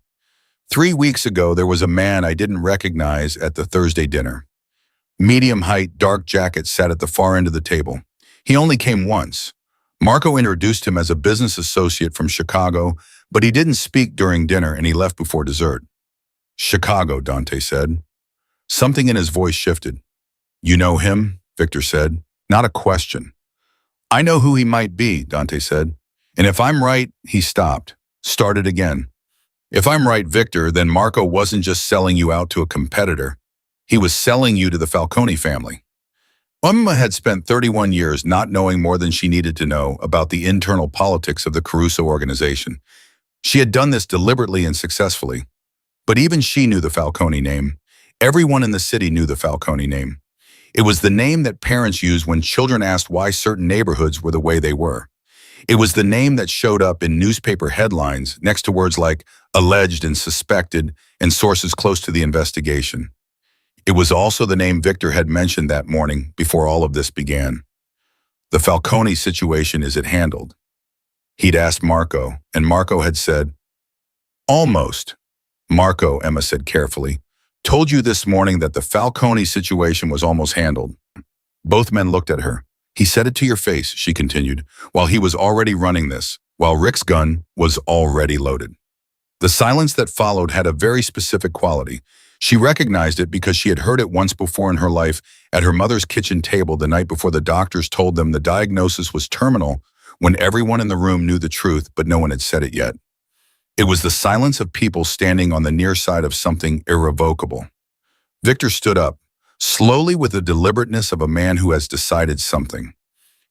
3 weeks ago, there was a man I didn't recognize at the Thursday dinner. Medium height, dark jacket sat at the far end of the table. He only came once. Marco introduced him as a business associate from Chicago, but he didn't speak during dinner and he left before dessert. Chicago, Dante said. Something in his voice shifted. You know him? Victor said. Not a question. I know who he might be, Dante said. And if I'm right, he stopped. Started again. If I'm right, Victor, then Marco wasn't just selling you out to a competitor. He was selling you to the Falcone family. Emma had spent 31 years not knowing more than she needed to know about the internal politics of the Caruso organization. She had done this deliberately and successfully. But even she knew the Falcone name. Everyone in the city knew the Falcone name. It was the name that parents used when children asked why certain neighborhoods were the way they were. It was the name that showed up in newspaper headlines next to words like alleged and suspected and sources close to the investigation. It was also the name Victor had mentioned that morning before all of this began. The Falcone situation, is it handled? He'd asked Marco, and Marco had said, almost. Marco, Emma said carefully, told you this morning that the Falcone situation was almost handled. Both men looked at her. He said it to your face, she continued, while he was already running this, while Rick's gun was already loaded. The silence that followed had a very specific quality. She recognized it because she had heard it once before in her life at her mother's kitchen table the night before the doctors told them the diagnosis was terminal, when everyone in the room knew the truth but no one had said it yet. It was the silence of people standing on the near side of something irrevocable. Victor stood up, slowly with the deliberateness of a man who has decided something.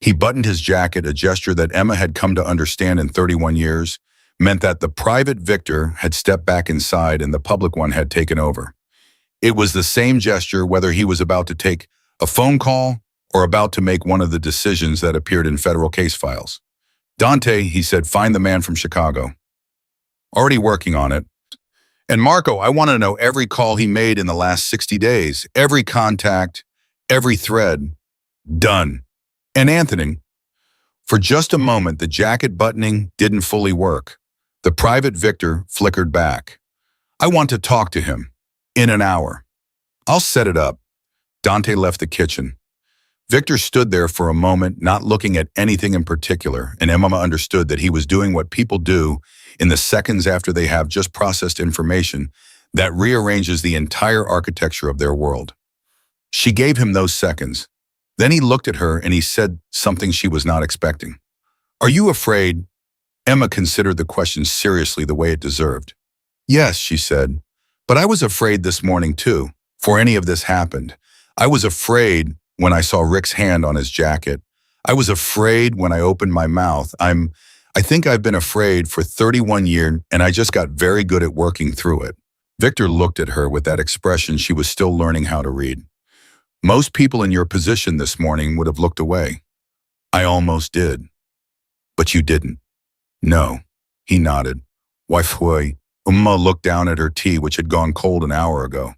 He buttoned his jacket, a gesture that Emma had come to understand in 31 years, meant that the private Victor had stepped back inside and the public one had taken over. It was the same gesture whether he was about to take a phone call or about to make one of the decisions that appeared in federal case files. "Dante," he said, "find the man from Chicago." "Already working on it." "And Marco, I want to know every call he made in the last 60 days, every contact, every thread." "Done." "And Anthony." For just a moment, the jacket buttoning didn't fully work. The private Victor flickered back. "I want to talk to him. In an hour." "I'll set it up." Dante left the kitchen. Victor stood there for a moment, not looking at anything in particular, and Emma understood that he was doing what people do in the seconds after they have just processed information that rearranges the entire architecture of their world. She gave him those seconds. Then he looked at her and he said something she was not expecting. "Are you afraid?" Emma considered the question seriously, the way it deserved. "Yes," she said, "but I was afraid this morning too, before any of this happened. I was afraid when I saw Rick's hand on his jacket. I was afraid when I opened my mouth. I think I've been afraid for 31 years, and I just got very good at working through it." Victor looked at her with that expression she was still learning how to read. "Most people in your position this morning would have looked away." "I almost did." "But you didn't." "No." He nodded. "Why foi?" Umma looked down at her tea, which had gone cold an hour ago.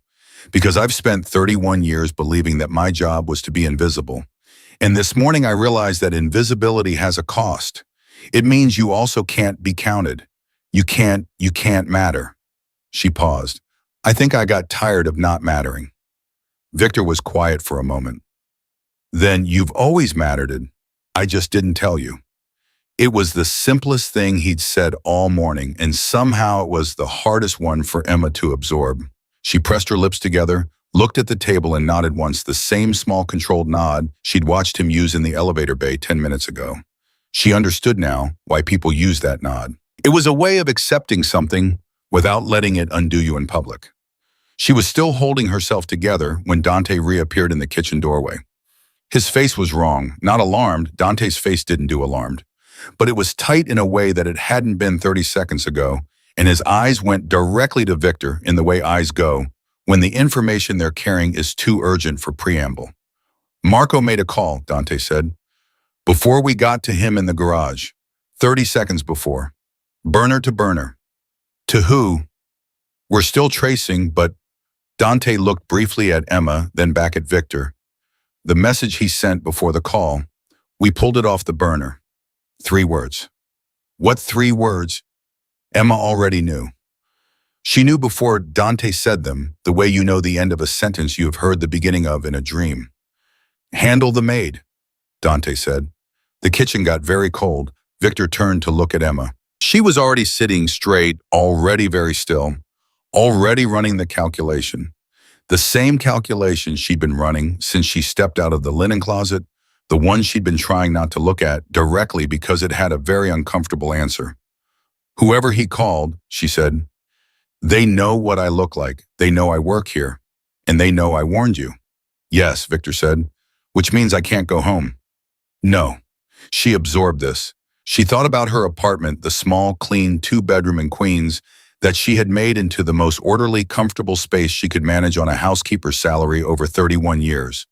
"Because I've spent 31 years believing that my job was to be invisible. And this morning I realized that invisibility has a cost. It means you also can't be counted. You can't matter." She paused. "I think I got tired of not mattering." Victor was quiet for a moment. "Then you've always mattered. I just didn't tell you." It was the simplest thing he'd said all morning, and somehow it was the hardest one for Emma to absorb. She pressed her lips together, looked at the table and nodded once, the same small controlled nod she'd watched him use in the elevator bay 10 minutes ago. She understood now why people use that nod. It was a way of accepting something without letting it undo you in public. She was still holding herself together when Dante reappeared in the kitchen doorway. His face was wrong, not alarmed. Dante's face didn't do alarmed. But it was tight in a way that it hadn't been 30 seconds ago, and his eyes went directly to Victor in the way eyes go when the information they're carrying is too urgent for preamble. "Marco made a call," Dante said. "Before we got to him in the garage. 30 seconds before. Burner to burner." "To who?" "We're still tracing, but..." Dante looked briefly at Emma, then back at Victor. "The message he sent before the call. We pulled it off the burner. 3 words." "What 3 words?" Emma already knew. She knew before Dante said them, the way you know the end of a sentence you have heard the beginning of in a dream. "Handle the maid," Dante said. The kitchen got very cold. Victor turned to look at Emma. She was already sitting straight, already very still, already running the calculation. The same calculation she'd been running since she stepped out of the linen closet, the one she'd been trying not to look at directly because it had a very uncomfortable answer. "Whoever he called," she said, "they know what I look like. They know I work here. And they know I warned you." "Yes," Victor said, "which means I can't go home." "No." She absorbed this. She thought about her apartment, the small, clean 2-bedroom in Queens that she had made into the most orderly, comfortable space she could manage on a housekeeper's salary over 31 years.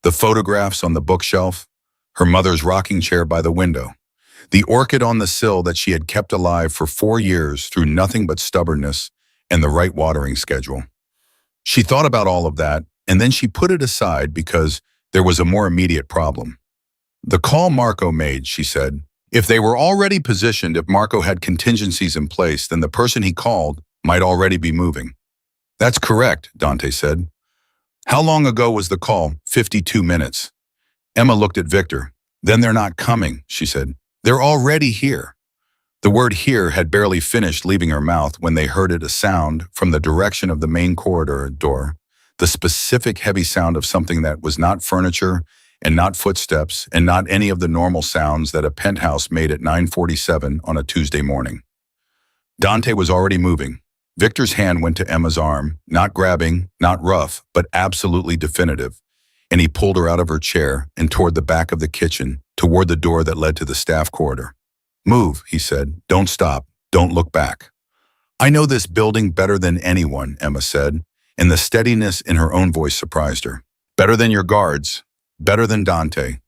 The photographs on the bookshelf, her mother's rocking chair by the window, the orchid on the sill that she had kept alive for 4 years through nothing but stubbornness and the right watering schedule. She thought about all of that, and then she put it aside because there was a more immediate problem. "The call Marco made," she said. "If they were already positioned, if Marco had contingencies in place, then the person he called might already be moving." "That's correct," Dante said. "How long ago was the call?" 52 minutes. Emma looked at Victor. "Then they're not coming," she said. "They're already here." The word "here" had barely finished leaving her mouth when they heard a sound from the direction of the main corridor door, the specific heavy sound of something that was not furniture and not footsteps and not any of the normal sounds that a penthouse made at 9:47 on a Tuesday morning. Dante was already moving. Victor's hand went to Emma's arm, not grabbing, not rough, but absolutely definitive, and he pulled her out of her chair and toward the back of the kitchen, toward the door that led to the staff corridor. "Move," he said. "Don't stop. Don't look back." "I know this building better than anyone," Emma said, and the steadiness in her own voice surprised her. "Better than your guards. Better than Dante.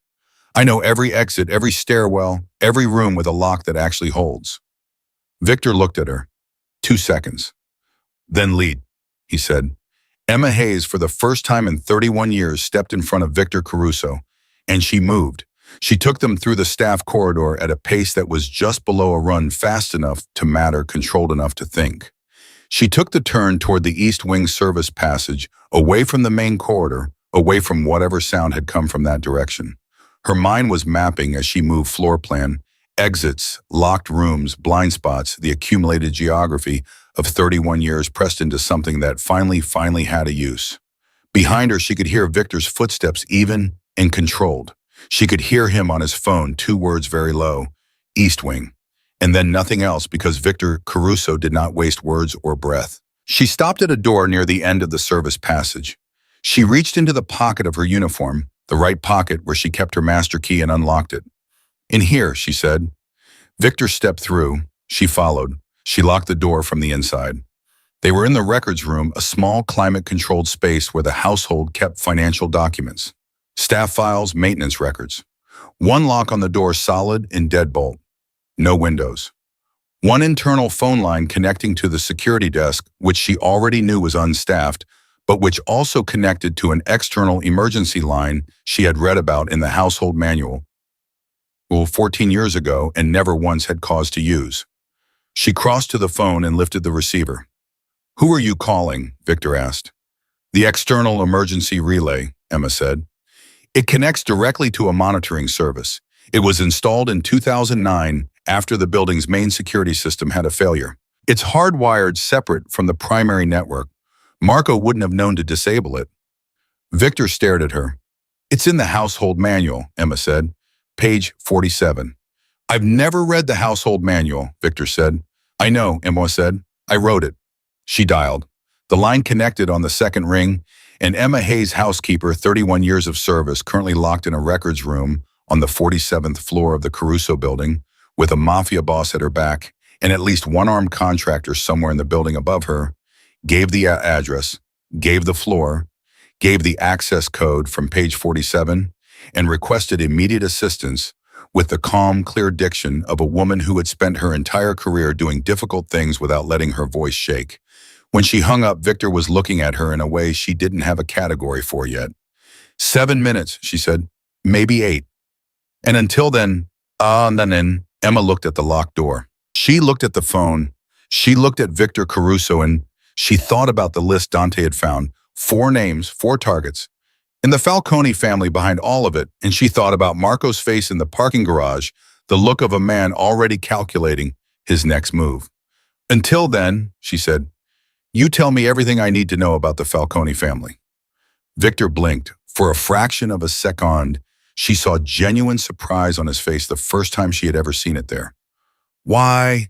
I know every exit, every stairwell, every room with a lock that actually holds." Victor looked at her. 2 seconds. "Then lead," he said. Emma Hayes, for the first time in 31 years, stepped in front of Victor Caruso, and she moved. She took them through the staff corridor at a pace that was just below a run, fast enough to matter, controlled enough to think. She took the turn toward the East Wing service passage, away from the main corridor, away from whatever sound had come from that direction. Her mind was mapping as she moved floor plan, exits, locked rooms, blind spots, the accumulated geography of 31 years pressed into something that finally had a use. Behind her, she could hear Victor's footsteps, even and controlled. She could hear him on his phone, 2 words very low, "East Wing," and then nothing else, because Victor Caruso did not waste words or breath. She stopped at a door near the end of the service passage. She reached into the pocket of her uniform, the right pocket where she kept her master key, and unlocked it. "In here," she said. Victor stepped through. She followed. She locked the door from the inside. They were in the records room, a small climate-controlled space where the household kept financial documents, staff files, maintenance records. One lock on the door, solid and deadbolt. No windows. One internal phone line connecting to the security desk, which she already knew was unstaffed, but which also connected to an external emergency line she had read about in the household manual 14 years ago and never once had cause to use. She crossed to the phone and lifted the receiver. "Who are you calling?" Victor asked. "The external emergency relay," Emma said. "It connects directly to a monitoring service. It was installed in 2009 after the building's main security system had a failure. It's hardwired separate from the primary network. Marco wouldn't have known to disable it." Victor stared at her. "It's in the household manual," Emma said. "Page 47. "I've never read the household manual," Victor said. "I know," Emma said. "I wrote it." She dialed. The line connected on the second ring, and Emma Hayes, housekeeper, 31 years of service, currently locked in a records room on the 47th floor of the Caruso building, with a Mafia boss at her back and at least one armed contractor somewhere in the building above her, gave the address, gave the floor, gave the access code from page 47, and requested immediate assistance with the calm, clear diction of a woman who had spent her entire career doing difficult things without letting her voice shake. When she hung up, Victor was looking at her in a way she didn't have a category for yet. 7 minutes, she said. Maybe 8. And until then, Emma looked at the locked door. She looked at the phone. She looked at Victor Caruso, and she thought about the list Dante had found. 4 names, 4 targets. And the Falcone family behind all of it, and she thought about Marco's face in the parking garage, the look of a man already calculating his next move. "Until then," she said, "you tell me everything I need to know about the Falcone family." Victor blinked. For a fraction of a second, she saw genuine surprise on his face, the first time she had ever seen it there. "Why?"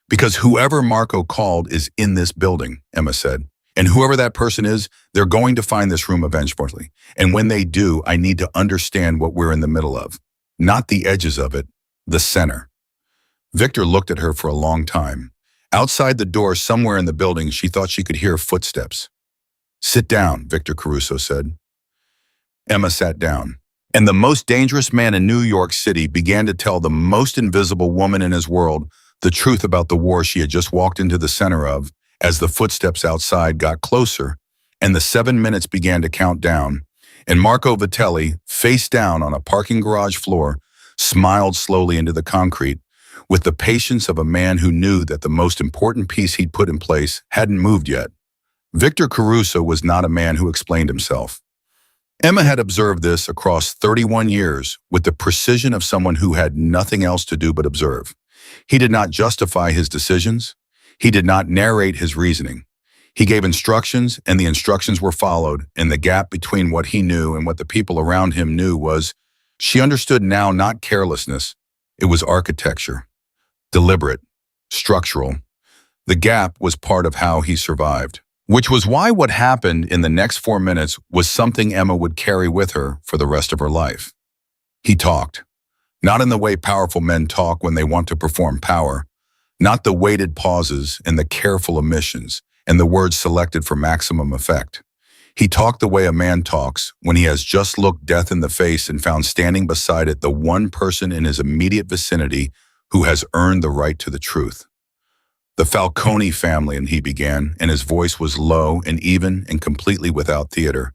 "Because whoever Marco called is in this building," Emma said. "And whoever that person is, they're going to find this room eventually. And when they do, I need to understand what we're in the middle of. Not the edges of it, the center." Victor looked at her for a long time. Outside the door, somewhere in the building, she thought she could hear footsteps. "Sit down," Victor Caruso said. Emma sat down. And the most dangerous man in New York City began to tell the most invisible woman in his world the truth about the war she had just walked into the center of, as the footsteps outside got closer and the 7 minutes began to count down, and Marco Vitelli, face down on a parking garage floor, smiled slowly into the concrete with the patience of a man who knew that the most important piece he'd put in place hadn't moved yet. Victor Caruso was not a man who explained himself. Emma had observed this across 31 years with the precision of someone who had nothing else to do but observe. He did not justify his decisions. He did not narrate his reasoning. He gave instructions, and the instructions were followed, and the gap between what he knew and what the people around him knew was, she understood now, not carelessness. It was architecture. Deliberate. Structural. The gap was part of how he survived. Which was why what happened in the next 4 minutes was something Emma would carry with her for the rest of her life. He talked. Not in the way powerful men talk when they want to perform power. Not the weighted pauses and the careful omissions and the words selected for maximum effect. He talked the way a man talks when he has just looked death in the face and found standing beside it the one person in his immediate vicinity who has earned the right to the truth. The Falcone family, and he began, and his voice was low and even and completely without theater,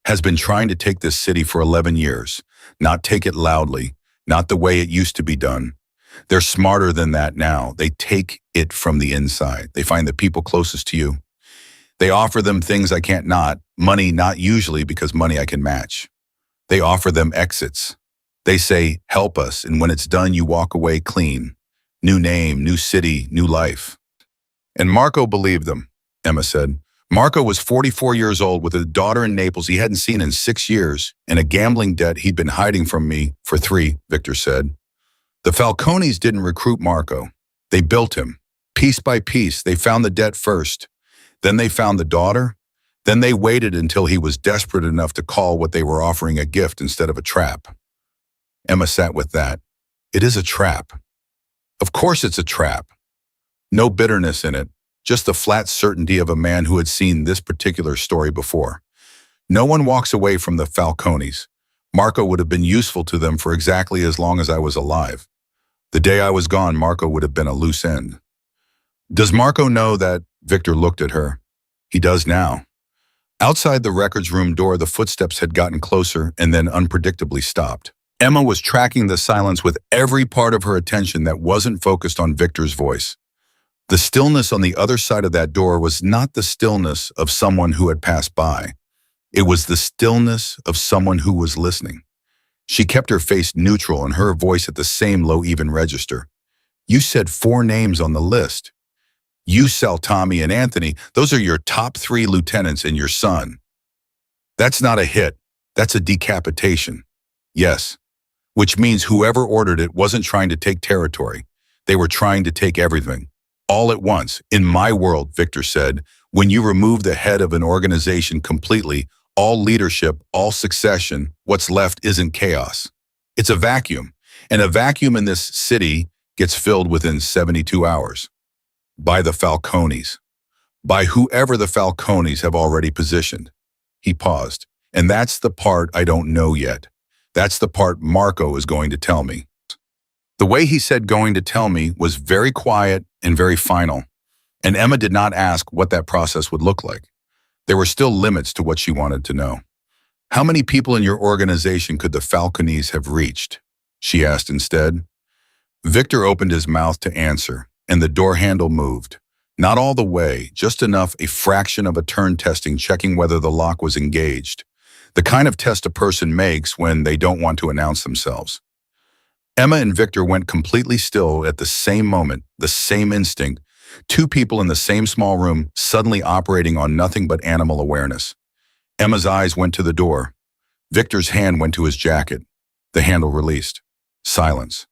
has been trying to take this city for 11 years, not take it loudly, not the way it used to be done. They're smarter than that now. They take it from the inside. They find the people closest to you. They offer them things I can't not, money not usually because money I can match. They offer them exits. They say, help us, and when it's done, you walk away clean. New name, new city, new life. And Marco believed them, Emma said. Marco was 44 years old with a daughter in Naples he hadn't seen in 6 years and a gambling debt he'd been hiding from me for 3, Victor said. The Falcones didn't recruit Marco. They built him. Piece by piece, they found the debt first. Then they found the daughter. Then they waited until he was desperate enough to call what they were offering a gift instead of a trap. Emma sat with that. It is a trap. Of course it's a trap. No bitterness in it, just the flat certainty of a man who had seen this particular story before. No one walks away from the Falcones. Marco would have been useful to them for exactly as long as I was alive. The day I was gone, Marco would have been a loose end. Does Marco know that? Victor looked at her. He does now. Outside the records room door, the footsteps had gotten closer and then unpredictably stopped. Emma was tracking the silence with every part of her attention that wasn't focused on Victor's voice. The stillness on the other side of that door was not the stillness of someone who had passed by. It was the stillness of someone who was listening. She kept her face neutral and her voice at the same low even register. You said 4 names on the list. You, Sal, Tommy, and Anthony, those are your top 3 lieutenants and your son. That's not a hit. That's a decapitation. Yes. Which means whoever ordered it wasn't trying to take territory. They were trying to take everything. All at once. In my world, Victor said, when you remove the head of an organization completely, all leadership, all succession, what's left isn't chaos. It's a vacuum. And a vacuum in this city gets filled within 72 hours. By the Falcones. By whoever the Falcones have already positioned. He paused. And that's the part I don't know yet. That's the part Marco is going to tell me. The way he said going to tell me was very quiet and very final, and Emma did not ask what that process would look like. There were still limits to what she wanted to know. How many people in your organization could the Falcones have reached? She asked instead. Victor opened his mouth to answer, and the door handle moved. Not all the way, just enough, a fraction of a turn testing, checking whether the lock was engaged. The kind of test a person makes when they don't want to announce themselves. Emma and Victor went completely still at the same moment, the same instinct, 2 people in the same small room, suddenly operating on nothing but animal awareness. Emma's eyes went to the door. Victor's hand went to his jacket. The handle released. Silence.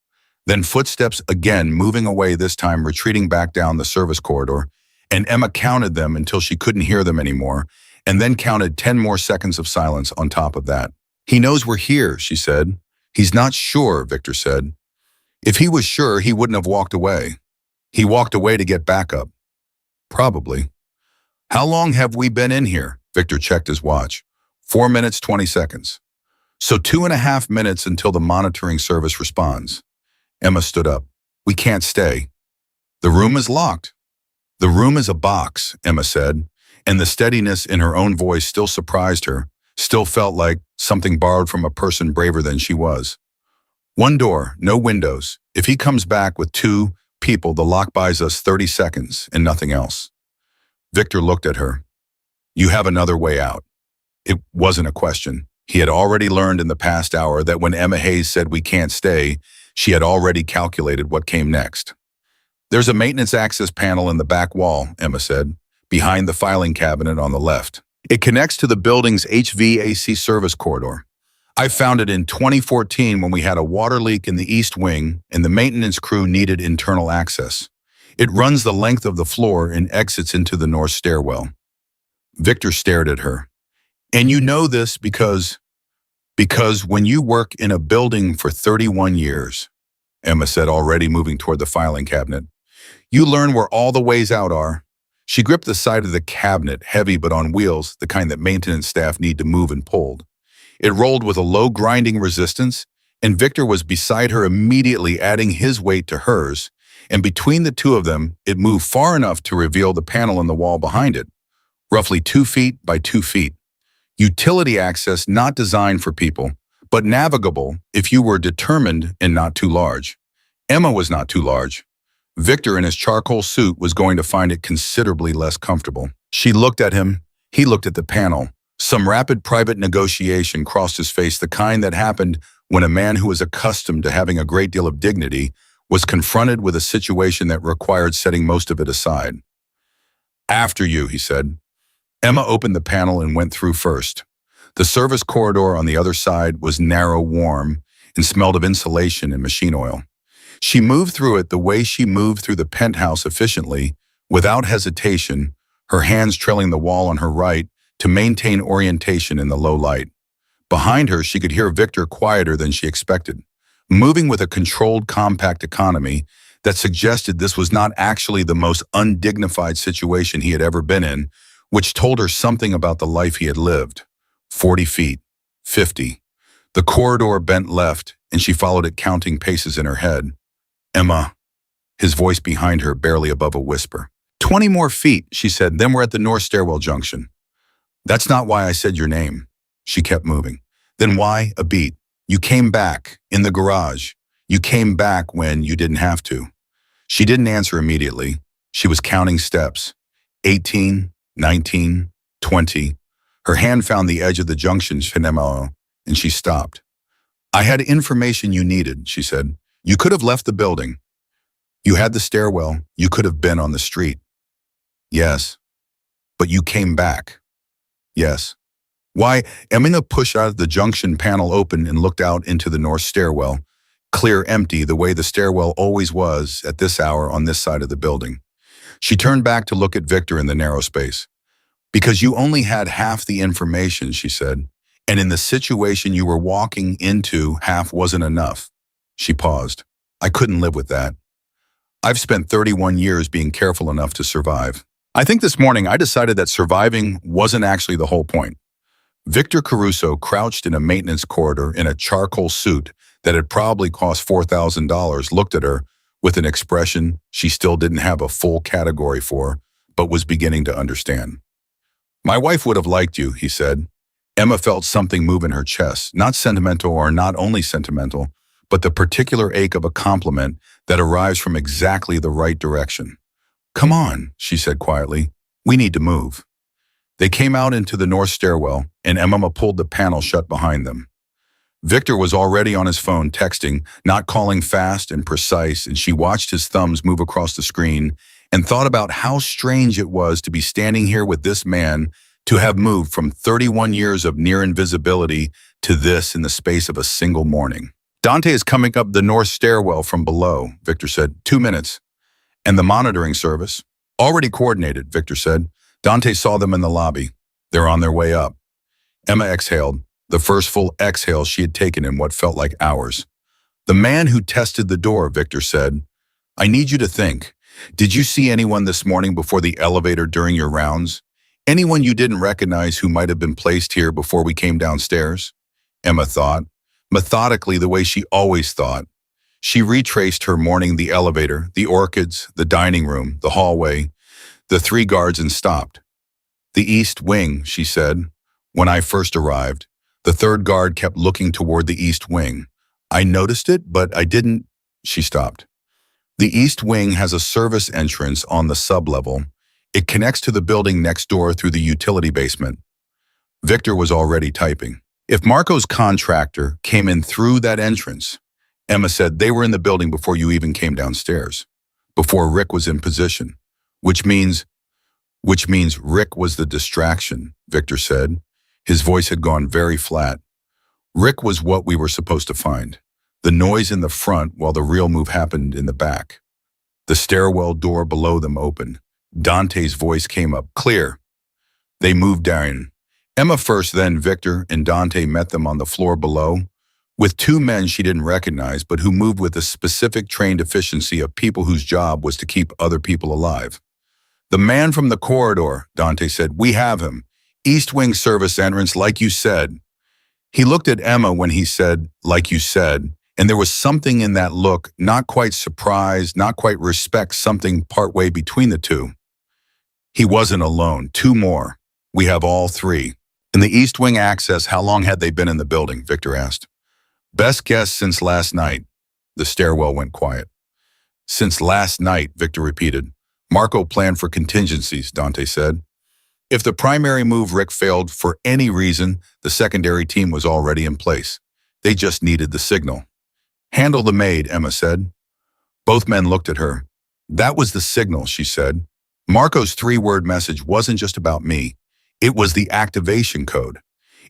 Then footsteps again, moving away, this time retreating back down the service corridor, and Emma counted them until she couldn't hear them anymore, and then counted 10 more seconds of silence on top of that. He knows we're here, she said. He's not sure, Victor said. If he was sure, he wouldn't have walked away. He walked away to get backup. Probably. How long have we been in here? Victor checked his watch. 4 minutes, 20 seconds. So 2.5 minutes until the monitoring service responds. Emma stood up. We can't stay. The room is locked. The room is a box, Emma said, and the steadiness in her own voice still surprised her, still felt like something borrowed from a person braver than she was. 1 door, no windows. If he comes back with 2 people, the lock buys us 30 seconds and nothing else. Victor looked at her. You have another way out. It wasn't a question. He had already learned in the past hour that when Emma Hayes said we can't stay, she had already calculated what came next. There's a maintenance access panel in the back wall, Emma said, behind the filing cabinet on the left. It connects to the building's HVAC service corridor. I found it in 2014 when we had a water leak in the east wing and the maintenance crew needed internal access. It runs the length of the floor and exits into the north stairwell. Victor stared at her. And you know this because when you work in a building for 31 years, Emma said, already moving toward the filing cabinet, you learn where all the ways out are. She gripped the side of the cabinet, heavy but on wheels, the kind that maintenance staff need to move and pulled. It rolled with a low grinding resistance, and Victor was beside her immediately, adding his weight to hers, and between the two of them, it moved far enough to reveal the panel in the wall behind it, roughly 2 feet by 2 feet. Utility access not designed for people, but navigable if you were determined and not too large. Emma was not too large. Victor in his charcoal suit was going to find it considerably less comfortable. She looked at him. He looked at the panel. Some rapid private negotiation crossed his face, the kind that happened when a man who was accustomed to having a great deal of dignity was confronted with a situation that required setting most of it aside. After you, he said. Emma opened the panel and went through first. The service corridor on the other side was narrow, warm, and smelled of insulation and machine oil. She moved through it the way she moved through the penthouse, efficiently, without hesitation, her hands trailing the wall on her right to maintain orientation in the low light. Behind her, she could hear Victor quieter than she expected, moving with a controlled, compact economy that suggested this was not actually the most undignified situation he had ever been in, which told her something about the life he had lived. 40 feet, 50. The corridor bent left, and she followed it, counting paces in her head. Emma, his voice behind her, barely above a whisper. 20 more feet, she said, then we're at the north stairwell junction. That's not why I said your name. She kept moving. Then why? A beat. You came back, in the garage. You came back when you didn't have to. She didn't answer immediately. She was counting steps. 18, 19, 20. Her hand found the edge of the junction, and she stopped. I had information you needed, she said. You could have left the building. You had the stairwell. You could have been on the street. Yes. But you came back. Yes. Why? Emma pushed out the junction panel open and looked out into the north stairwell, clear, empty, the way the stairwell always was at this hour on this side of the building. She turned back to look at Victor in the narrow space. Because you only had half the information, she said, and in the situation you were walking into, half wasn't enough. She paused. I couldn't live with that. I've spent 31 years being careful enough to survive. I think this morning I decided that surviving wasn't actually the whole point. Victor Caruso, crouched in a maintenance corridor in a charcoal suit that had probably cost $4,000, looked at her with an expression she still didn't have a full category for, but was beginning to understand. My wife would have liked you, he said. Emma felt something move in her chest, not sentimental or not only sentimental, but the particular ache of a compliment that arrives from exactly the right direction. Come on, she said quietly. We need to move. They came out into the north stairwell, and Emma pulled the panel shut behind them. Victor was already on his phone texting, not calling fast and precise, and she watched his thumbs move across the screen and thought about how strange it was to be standing here with this man, to have moved from 31 years of near invisibility to this in the space of a single morning. Dante is coming up the north stairwell from below, Victor said. 2 minutes. And the monitoring service? Already coordinated, Victor said. Dante saw them in the lobby. They're on their way up. Emma exhaled, the first full exhale she had taken in what felt like hours. The man who tested the door, Victor said. I need you to think. Did you see anyone this morning before the elevator during your rounds? Anyone you didn't recognize who might have been placed here before we came downstairs? Emma thought, methodically the way she always thought. She retraced her morning: the elevator, the orchids, the dining room, the hallway, the 3 guards, and stopped. The east wing, she said. When I first arrived, the 3rd guard kept looking toward the east wing. I noticed it, but I didn't. She stopped. The east wing has a service entrance on the sublevel. It connects to the building next door through the utility basement. Victor was already typing. If Marco's contractor came in through that entrance, Emma said, they were in the building before you even came downstairs. before Rick was in position, which means Rick was the distraction, Victor said. His voice had gone very flat. Rick was what we were supposed to find. The noise in the front while the real move happened in the back. The stairwell door below them opened. Dante's voice came up, clear. They moved down. Emma first, then Victor and Dante met them on the floor below, with two men she didn't recognize but who moved with the specific trained efficiency of people whose job was to keep other people alive. The man from the corridor, Dante said, we have him. East Wing service entrance, like you said. He looked at Emma when he said, like you said, and there was something in that look, not quite surprise, not quite respect, something partway between the two. He wasn't alone. Two more. We have all three. In the East Wing access, how long had they been in the building? Victor asked. Best guess since last night. The stairwell went quiet. Since last night, Victor repeated. Marco planned for contingencies, Dante said. If the primary move Rick failed for any reason, the secondary team was already in place. They just needed the signal. Handle the Maid, Emma said. Both men looked at her. That was the signal, she said. Marco's three-word message wasn't just about me. It was the activation code.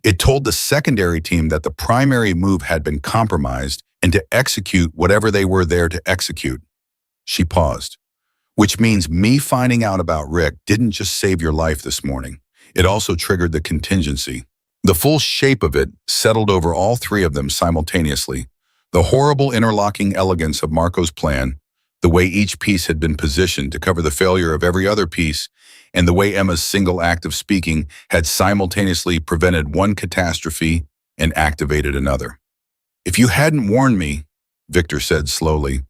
It told the secondary team that the primary move had been compromised and to execute whatever they were there to execute. She paused. Which means me finding out about Rick didn't just save your life this morning. It also triggered the contingency. The full shape of it settled over all three of them simultaneously. The horrible interlocking elegance of Marco's plan, the way each piece had been positioned to cover the failure of every other piece, and the way Emma's single act of speaking had simultaneously prevented one catastrophe and activated another. If you hadn't warned me, Victor said slowly,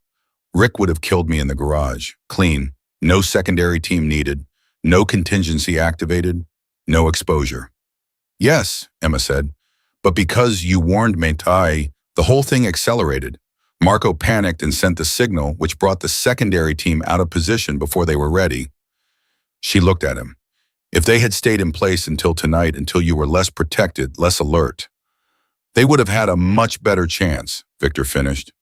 Rick would have killed me in the garage, clean, no secondary team needed, no contingency activated, no exposure. Yes, Emma said, but because you warned me, the whole thing accelerated. Marco panicked and sent the signal, which brought the secondary team out of position before they were ready. She looked at him. If they had stayed in place until tonight, until you were less protected, less alert, they would have had a much better chance, Victor finished.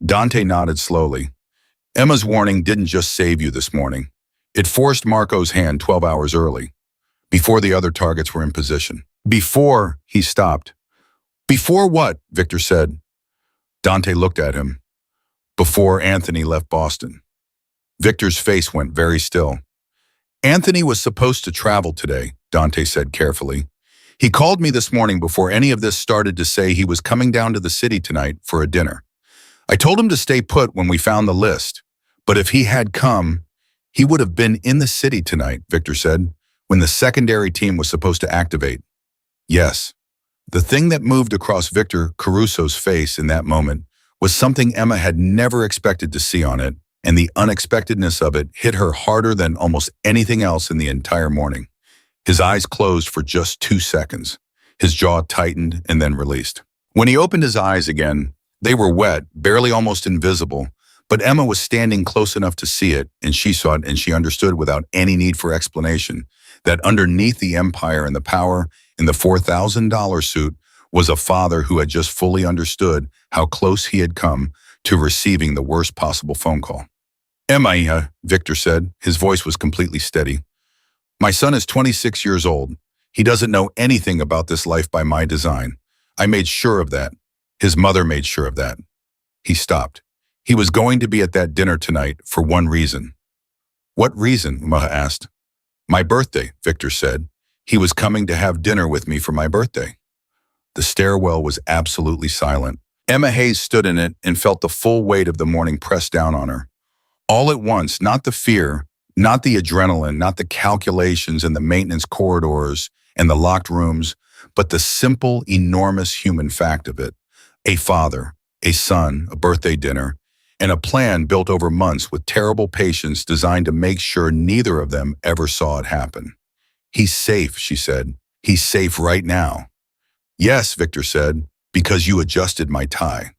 Dante nodded slowly. Emma's warning didn't just save you this morning. It forced Marco's hand 12 hours early, before the other targets were in position. Before he stopped. Before what? Victor said. Dante looked at him. Before Anthony left Boston. Victor's face went very still. Anthony was supposed to travel today, Dante said carefully. He called me this morning before any of this started to say he was coming down to the city tonight for a dinner. I told him to stay put when we found the list, but if he had come, he would have been in the city tonight, Victor said, when the secondary team was supposed to activate. Yes. The thing that moved across Victor Caruso's face in that moment was something Emma had never expected to see on it, and the unexpectedness of it hit her harder than almost anything else in the entire morning. His eyes closed for just 2 seconds. His jaw tightened and then released. When he opened his eyes again, they were wet, barely almost invisible, but Emma was standing close enough to see it, and she saw it, and she understood without any need for explanation that underneath the empire and the power in the $4,000 suit was a father who had just fully understood how close he had come to receiving the worst possible phone call. Emma, Victor said. His voice was completely steady. My son is 26 years old. He doesn't know anything about this life by my design. I made sure of that. His mother made sure of that. He stopped. He was going to be at that dinner tonight for one reason. What reason? Maha asked. My birthday, Victor said. He was coming to have dinner with me for my birthday. The stairwell was absolutely silent. Emma Hayes stood in it and felt the full weight of the morning press down on her. All at once, not the fear, not the adrenaline, not the calculations and the maintenance corridors and the locked rooms, but the simple, enormous human fact of it. A father, a son, a birthday dinner, and a plan built over months with terrible patience designed to make sure neither of them ever saw it happen. He's safe, she said. He's safe right now. Yes, Victor said, because you adjusted my tie.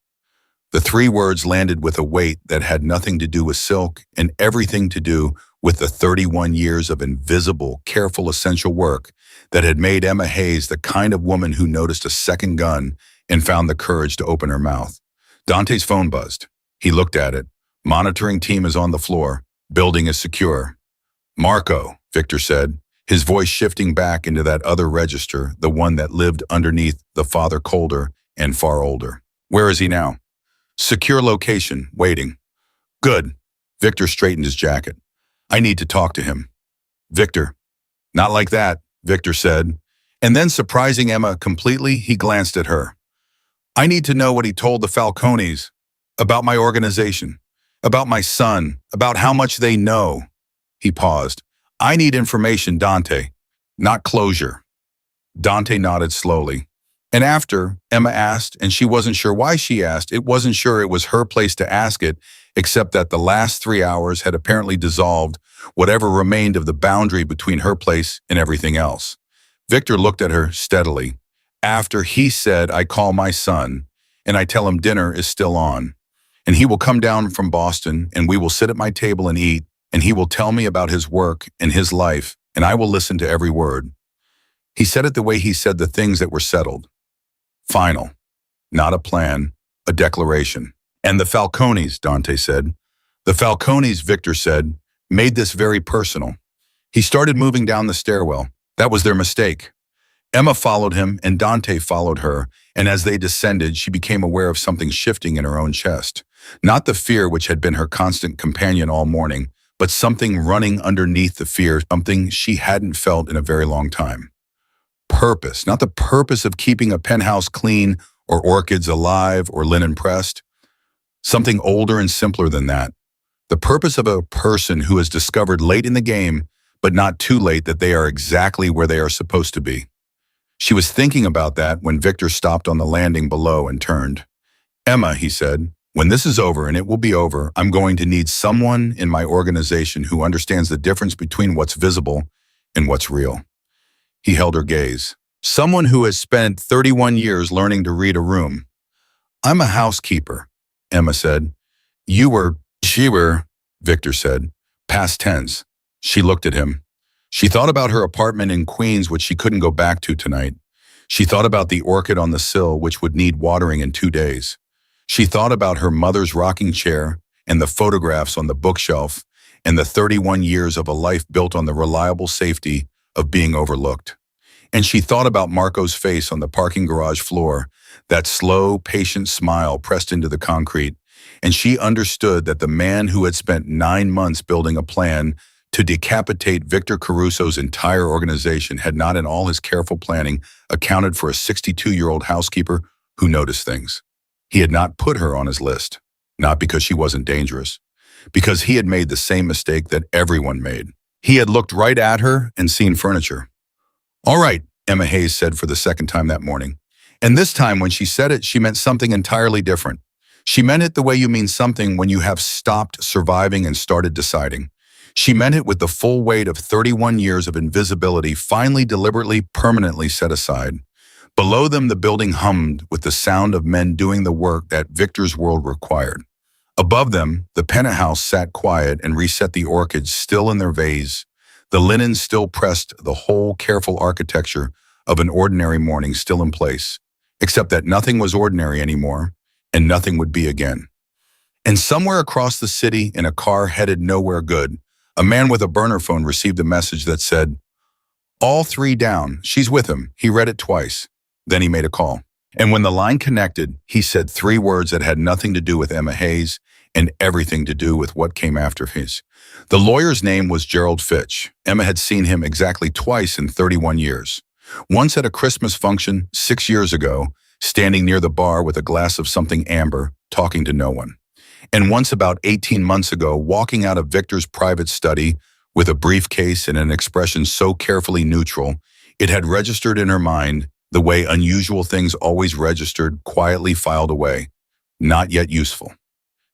The 3 words landed with a weight that had nothing to do with silk and everything to do with the 31 years of invisible, careful, essential work that had made Emma Hayes the kind of woman who noticed a second gun and found the courage to open her mouth. Dante's phone buzzed. He looked at it. Monitoring team is on the floor. Building is secure. Marco, Victor said, his voice shifting back into that other register, the one that lived underneath the father colder and far older. Where is he now? Secure location, waiting. Good. Victor straightened his jacket. I need to talk to him. Victor. Not like that, Victor said. And then, surprising Emma completely, he glanced at her. I need to know what he told the Falcones about my organization, about my son, about how much they know. He paused. I need information, Dante, not closure. Dante nodded slowly. And after, Emma asked, and she wasn't sure why she asked, it wasn't sure it was her place to ask it, except that the last 3 hours had apparently dissolved whatever remained of the boundary between her place and everything else. Victor looked at her steadily. After he said, I call my son, and I tell him dinner is still on, and he will come down from Boston, and we will sit at my table and eat, and he will tell me about his work and his life, and I will listen to every word. He said it the way he said the things that were settled. Final. Not a plan, a declaration. And the Falcones, Dante said. The Falcones, Victor said, made this very personal. He started moving down the stairwell. That was their mistake. Emma followed him and Dante followed her, and as they descended, she became aware of something shifting in her own chest. Not the fear which had been her constant companion all morning, but something running underneath the fear, something she hadn't felt in a very long time. Purpose, not the purpose of keeping a penthouse clean or orchids alive or linen pressed. Something older and simpler than that. The purpose of a person who has discovered late in the game, but not too late, that they are exactly where they are supposed to be. She was thinking about that when Victor stopped on the landing below and turned. Emma, he said, when this is over, and it will be over, I'm going to need someone in my organization who understands the difference between what's visible and what's real. He held her gaze. Someone who has spent 31 years learning to read a room. I'm a housekeeper, Emma said. She were, Victor said. Past tense. She looked at him. She thought about her apartment in Queens, which she couldn't go back to tonight. She thought about the orchid on the sill, which would need watering in 2 days. She thought about her mother's rocking chair and the photographs on the bookshelf and the 31 years of a life built on the reliable safety of being overlooked. And she thought about Marco's face on the parking garage floor, that slow, patient smile pressed into the concrete, and she understood that the man who had spent 9 months building a plan to decapitate Victor Caruso's entire organization had not, in all his careful planning, accounted for a 62-year-old housekeeper who noticed things. He had not put her on his list, not because she wasn't dangerous, because he had made the same mistake that everyone made. He had looked right at her and seen furniture. All right, Emma Hayes said for the second time that morning. And this time when she said it, she meant something entirely different. She meant it the way you mean something when you have stopped surviving and started deciding. She meant it with the full weight of 31 years of invisibility finally, deliberately, permanently set aside. Below them, the building hummed with the sound of men doing the work that Victor's world required. Above them, the penthouse sat quiet and reset the orchids still in their vase. The linen still pressed, the whole careful architecture of an ordinary morning still in place, except that nothing was ordinary anymore, and nothing would be again. And somewhere across the city, in a car headed nowhere good, a man with a burner phone received a message that said, "All 3 down, she's with him." He read it twice. Then he made a call. And when the line connected, he said 3 words that had nothing to do with Emma Hayes and everything to do with what came after his. The lawyer's name was Gerald Fitch. Emma had seen him exactly twice in 31 years. Once at a Christmas function 6 years ago, standing near the bar with a glass of something amber, talking to no one. And once about 18 months ago, walking out of Victor's private study with a briefcase and an expression so carefully neutral, it had registered in her mind the way unusual things always registered, quietly filed away, not yet useful.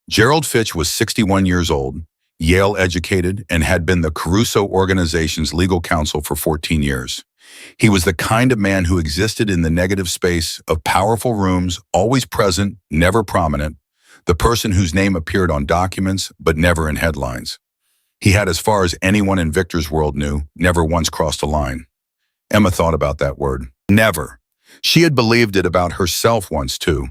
Gerald Fitch was 61 years old, Yale educated, and had been the Caruso organization's legal counsel for 14 years. He was the kind of man who existed in the negative space of powerful rooms, always present, never prominent, the person whose name appeared on documents but never in headlines. He had, as far as anyone in Victor's world knew, never once crossed a line. Emma thought about that word. Never. She had believed it about herself once, too.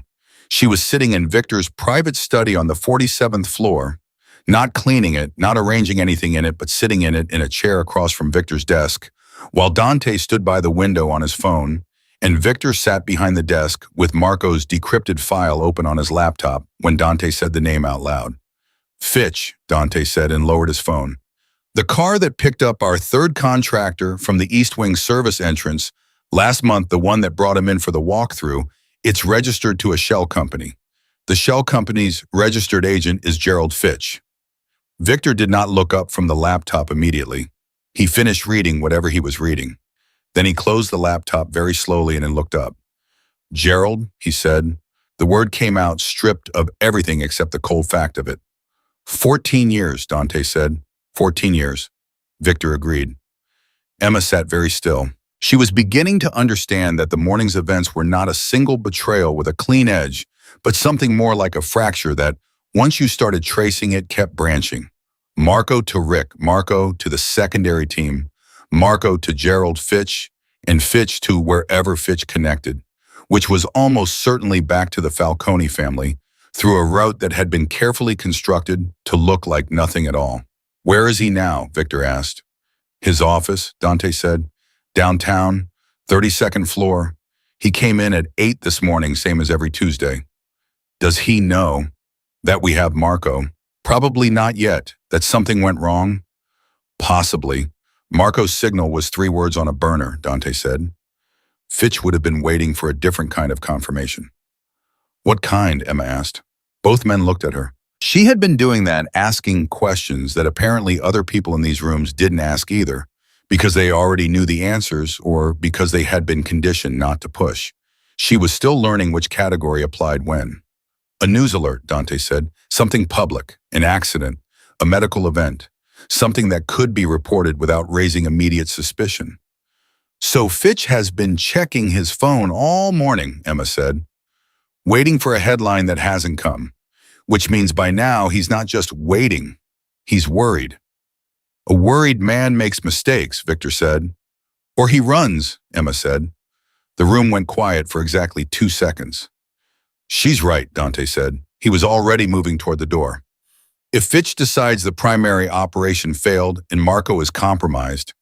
She was sitting in Victor's private study on the 47th floor. Not cleaning it, not arranging anything in it, but sitting in it in a chair across from Victor's desk, while Dante stood by the window on his phone, and Victor sat behind the desk with Marco's decrypted file open on his laptop when Dante said the name out loud. Fitch, Dante said and lowered his phone. The car that picked up our third contractor from the East Wing service entrance last month, the one that brought him in for the walkthrough, it's registered to a shell company. The shell company's registered agent is Gerald Fitch. Victor did not look up from the laptop immediately. He finished reading whatever he was reading. Then he closed the laptop very slowly and then looked up. Gerald, he said. The word came out stripped of everything except the cold fact of it. 14 years, Dante said. 14 years. Victor agreed. Emma sat very still. She was beginning to understand that the morning's events were not a single betrayal with a clean edge, but something more like a fracture that, once you started tracing it, kept branching. Marco to Rick, Marco to the secondary team, Marco to Gerald Fitch, and Fitch to wherever Fitch connected, which was almost certainly back to the Falcone family, through a route that had been carefully constructed to look like nothing at all. Where is he now? Victor asked. His office, Dante said. Downtown, 32nd floor. He came in at 8 this morning, same as every Tuesday. Does he know that we have Marco? Probably not yet. That something went wrong? Possibly. Marco's signal was 3 words on a burner, Dante said. Fitch would have been waiting for a different kind of confirmation. What kind? Emma asked. Both men looked at her. She had been doing that, asking questions that apparently other people in these rooms didn't ask either, because they already knew the answers or because they had been conditioned not to push. She was still learning which category applied when. A news alert, Dante said. Something public, an accident, a medical event, something that could be reported without raising immediate suspicion. So Fitch has been checking his phone all morning, Emma said, waiting for a headline that hasn't come, which means by now he's not just waiting, he's worried. A worried man makes mistakes, Victor said. Or he runs, Emma said. The room went quiet for exactly 2 seconds. She's right, Dante said. He was already moving toward the door. If Fitch decides the primary operation failed and Marco is compromised,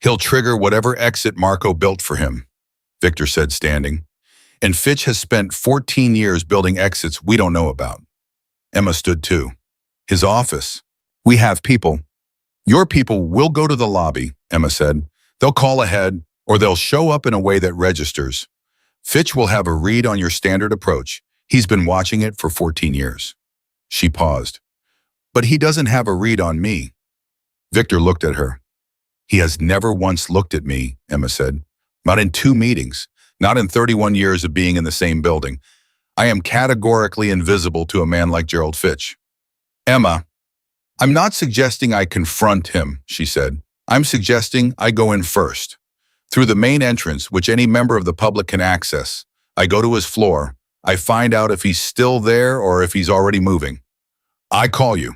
he'll trigger whatever exit Marco built for him, Victor said, standing. And Fitch has spent 14 years building exits we don't know about. Emma stood too. His office. We have people. Your people will go to the lobby, Emma said. They'll call ahead, or they'll show up in a way that registers. Fitch will have a read on your standard approach. He's been watching it for 14 years. She paused. But he doesn't have a read on me. Victor looked at her. He has never once looked at me, Emma said. Not in 2 meetings. Not in 31 years of being in the same building. I am categorically invisible to a man like Gerald Fitch. Emma, I'm not suggesting I confront him, she said. I'm suggesting I go in first. Through the main entrance, which any member of the public can access. I go to his floor. I find out if he's still there or if he's already moving. I call you.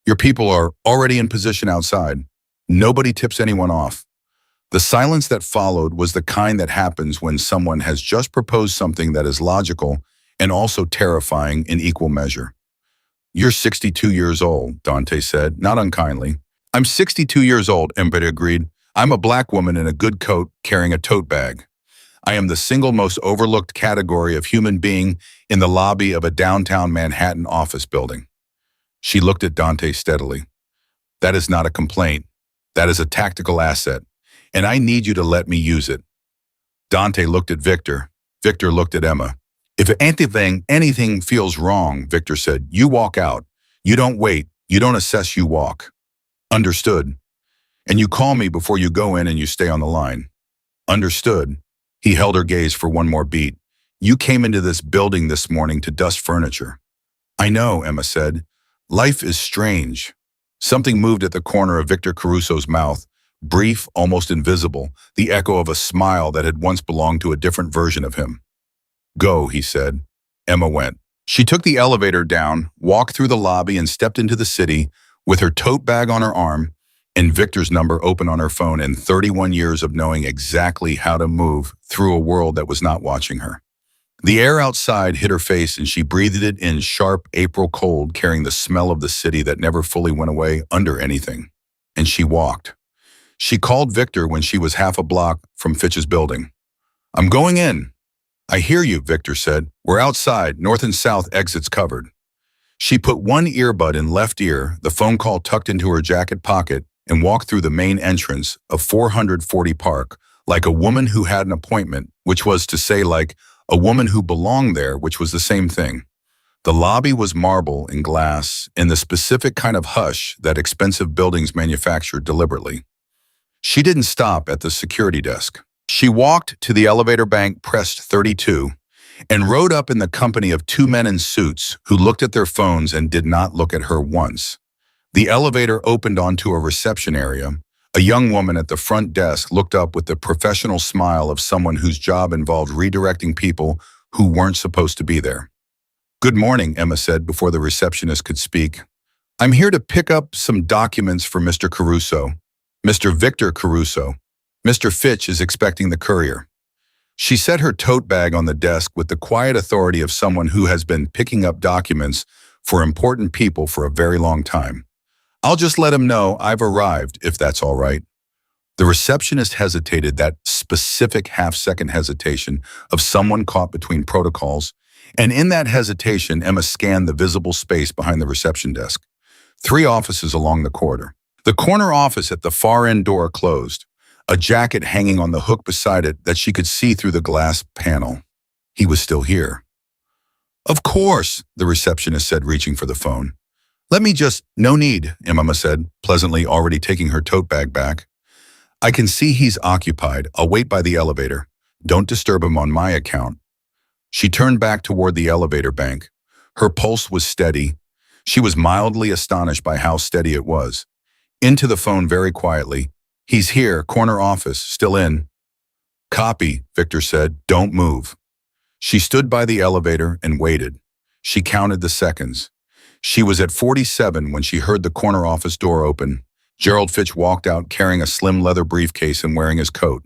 Your people are already in position outside. Nobody tips anyone off. The silence that followed was the kind that happens when someone has just proposed something that is logical and also terrifying in equal measure. You're 62 years old, Dante said, not unkindly. I'm 62 years old, Emma agreed. I'm a black woman in a good coat carrying a tote bag. I am the single most overlooked category of human being in the lobby of a downtown Manhattan office building. She looked at Dante steadily. That is not a complaint. That is a tactical asset, and I need you to let me use it. Dante looked at Victor. Victor looked at Emma. If anything feels wrong, Victor said, you walk out. You don't wait. You don't assess, you walk. Understood. And you call me before you go in and you stay on the line. Understood. He held her gaze for one more beat. You came into this building this morning to dust furniture. I know, Emma said. Life is strange. Something moved at the corner of Victor Caruso's mouth, brief, almost invisible, the echo of a smile that had once belonged to a different version of him. Go, he said. Emma went. She took the elevator down, walked through the lobby and stepped into the city with her tote bag on her arm and Victor's number open on her phone and 31 years of knowing exactly how to move through a world that was not watching her. The air outside hit her face and she breathed it in sharp April cold, carrying the smell of the city that never fully went away under anything. And she walked. She called Victor when she was half a block from Fitch's building. "I'm going in." "I hear you," Victor said. "We're outside, north and south exits covered." She put one earbud in left ear, the phone call tucked into her jacket pocket, and walked through the main entrance of 440 Park, like a woman who had an appointment, which was to say like a woman who belonged there, which was the same thing. The lobby was marble and glass, in the specific kind of hush that expensive buildings manufacture deliberately. She didn't stop at the security desk. She walked to the elevator bank pressed 32 and rode up in the company of two men in suits who looked at their phones and did not look at her once. The elevator opened onto a reception area. A young woman at the front desk looked up with the professional smile of someone whose job involved redirecting people who weren't supposed to be there. "Good morning," Emma said before the receptionist could speak. "I'm here to pick up some documents for Mr. Caruso. Mr. Victor Caruso. Mr. Fitch is expecting the courier." She set her tote bag on the desk with the quiet authority of someone who has been picking up documents for important people for a very long time. "I'll just let him know I've arrived, if that's all right." The receptionist hesitated, that specific half-second hesitation of someone caught between protocols, and in that hesitation, Emma scanned the visible space behind the reception desk. 3 offices along the corridor. The corner office at the far end door closed, a jacket hanging on the hook beside it that she could see through the glass panel. He was still here. "Of course," the receptionist said, reaching for the phone. "Let me just—" "No need," Emma said, pleasantly, already taking her tote bag back. "I can see he's occupied. I'll wait by the elevator. Don't disturb him on my account." She turned back toward the elevator bank. Her pulse was steady. She was mildly astonished by how steady it was. Into the phone very quietly. "He's here, corner office, still in." "Copy," Victor said. "Don't move." She stood by the elevator and waited. She counted the seconds. She was at 47 when she heard the corner office door open. Gerald Fitch walked out carrying a slim leather briefcase and wearing his coat.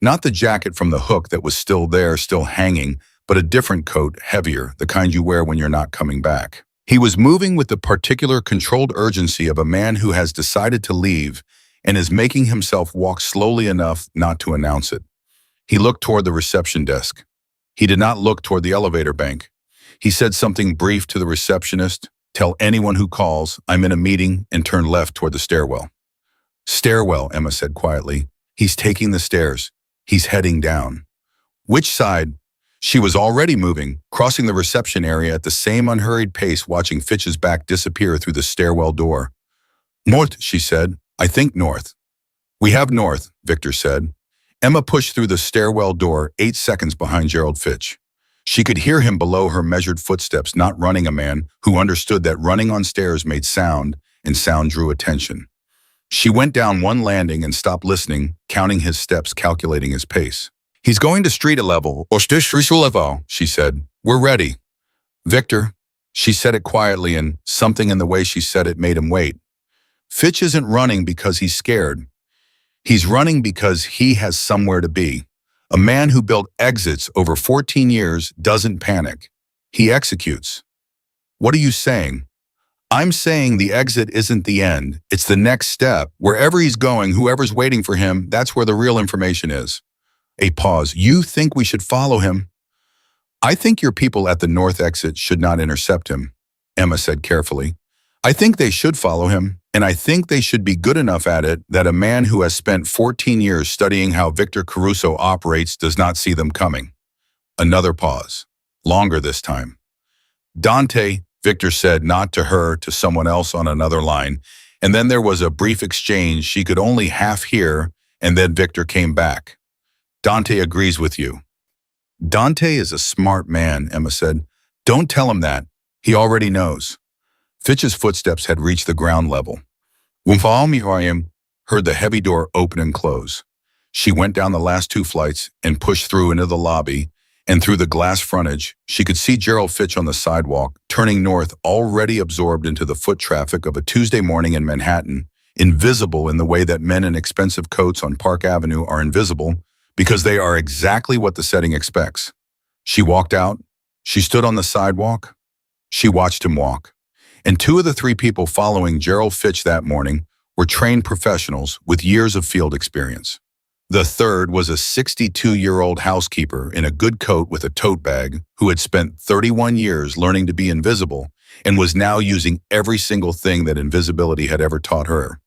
Not the jacket from the hook that was still there, still hanging, but a different coat, heavier, the kind you wear when you're not coming back. He was moving with the particular controlled urgency of a man who has decided to leave and is making himself walk slowly enough not to announce it. He looked toward the reception desk. He did not look toward the elevator bank. He said something brief to the receptionist, "Tell anyone who calls, I'm in a meeting," and turned left toward the stairwell. "Stairwell," Emma said quietly. "He's taking the stairs. He's heading down." "Which side?" She was already moving, crossing the reception area at the same unhurried pace, watching Fitch's back disappear through the stairwell door. "North," she said. "I think north." "We have north," Victor said. Emma pushed through the stairwell door 8 seconds behind Gerald Fitch. She could hear him below her measured footsteps, not running, a man who understood that running on stairs made sound, and sound drew attention. She went down one landing and stopped listening, counting his steps, calculating his pace. "He's going to street level, or street level," she said. "We're ready." "Victor," she said it quietly, and something in the way she said it made him wait. "Fitch isn't running because he's scared. He's running because he has somewhere to be. A man who built exits over 14 years doesn't panic. He executes." "What are you saying?" "I'm saying the exit isn't the end. It's the next step. Wherever he's going, whoever's waiting for him, that's where the real information is." A pause. "You think we should follow him?" "I think your people at the north exit should not intercept him," Emma said carefully. "I think they should follow him, and I think they should be good enough at it that a man who has spent 14 years studying how Victor Caruso operates does not see them coming." Another pause. Longer this time. "Dante," Victor said, not to her, to someone else on another line, and then there was a brief exchange she could only half hear, and then Victor came back. "Dante agrees with you." "Dante is a smart man," Emma said. "Don't tell him that. He already knows." Fitch's footsteps had reached the ground level. Miriam heard the heavy door open and close. She went down the last 2 flights and pushed through into the lobby, and through the glass frontage, she could see Gerald Fitch on the sidewalk, turning north, already absorbed into the foot traffic of a Tuesday morning in Manhattan, invisible in the way that men in expensive coats on Park Avenue are invisible, because they are exactly what the setting expects. She walked out. She stood on the sidewalk. She watched him walk. And two of the three people following Gerald Fitch that morning were trained professionals with years of field experience. The third was a 62-year-old housekeeper in a good coat with a tote bag who had spent 31 years learning to be invisible and was now using every single thing that invisibility had ever taught her.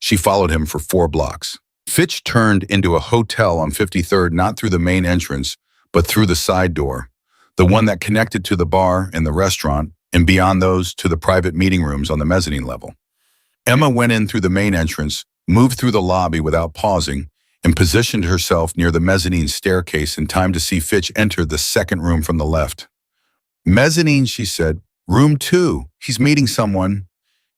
She followed him for 4 blocks. Fitch turned into a hotel on 53rd not through the main entrance, but through the side door, the one that connected to the bar and the restaurant, and beyond those to the private meeting rooms on the mezzanine level. Emma went in through the main entrance, moved through the lobby without pausing, and positioned herself near the mezzanine staircase in time to see Fitch enter the second room from the left. "Mezzanine," she said. "Room 2. He's meeting someone.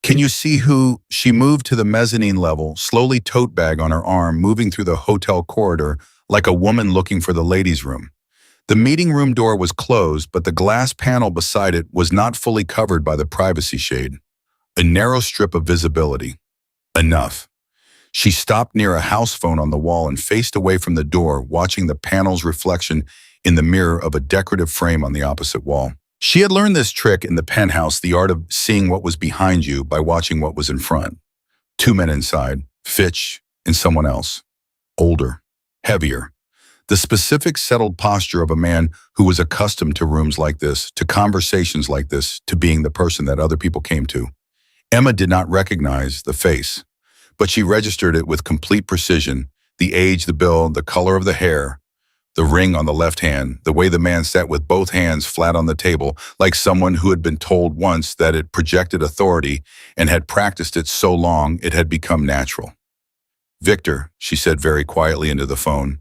Can you see who?" She moved to the mezzanine level, slowly tote bag on her arm, moving through the hotel corridor like a woman looking for the ladies' room. The meeting room door was closed, but the glass panel beside it was not fully covered by the privacy shade. A narrow strip of visibility. Enough. She stopped near a house phone on the wall and faced away from the door, watching the panel's reflection in the mirror of a decorative frame on the opposite wall. She had learned this trick in the penthouse, the art of seeing what was behind you by watching what was in front. 2 men inside, Fitch and someone else. Older, heavier. The specific settled posture of a man who was accustomed to rooms like this, to conversations like this, to being the person that other people came to. Emma did not recognize the face, but she registered it with complete precision: the age, the build, the color of the hair, the ring on the left hand, the way the man sat with both hands flat on the table, like someone who had been told once that it projected authority and had practiced it so long it had become natural. "Victor," she said very quietly into the phone.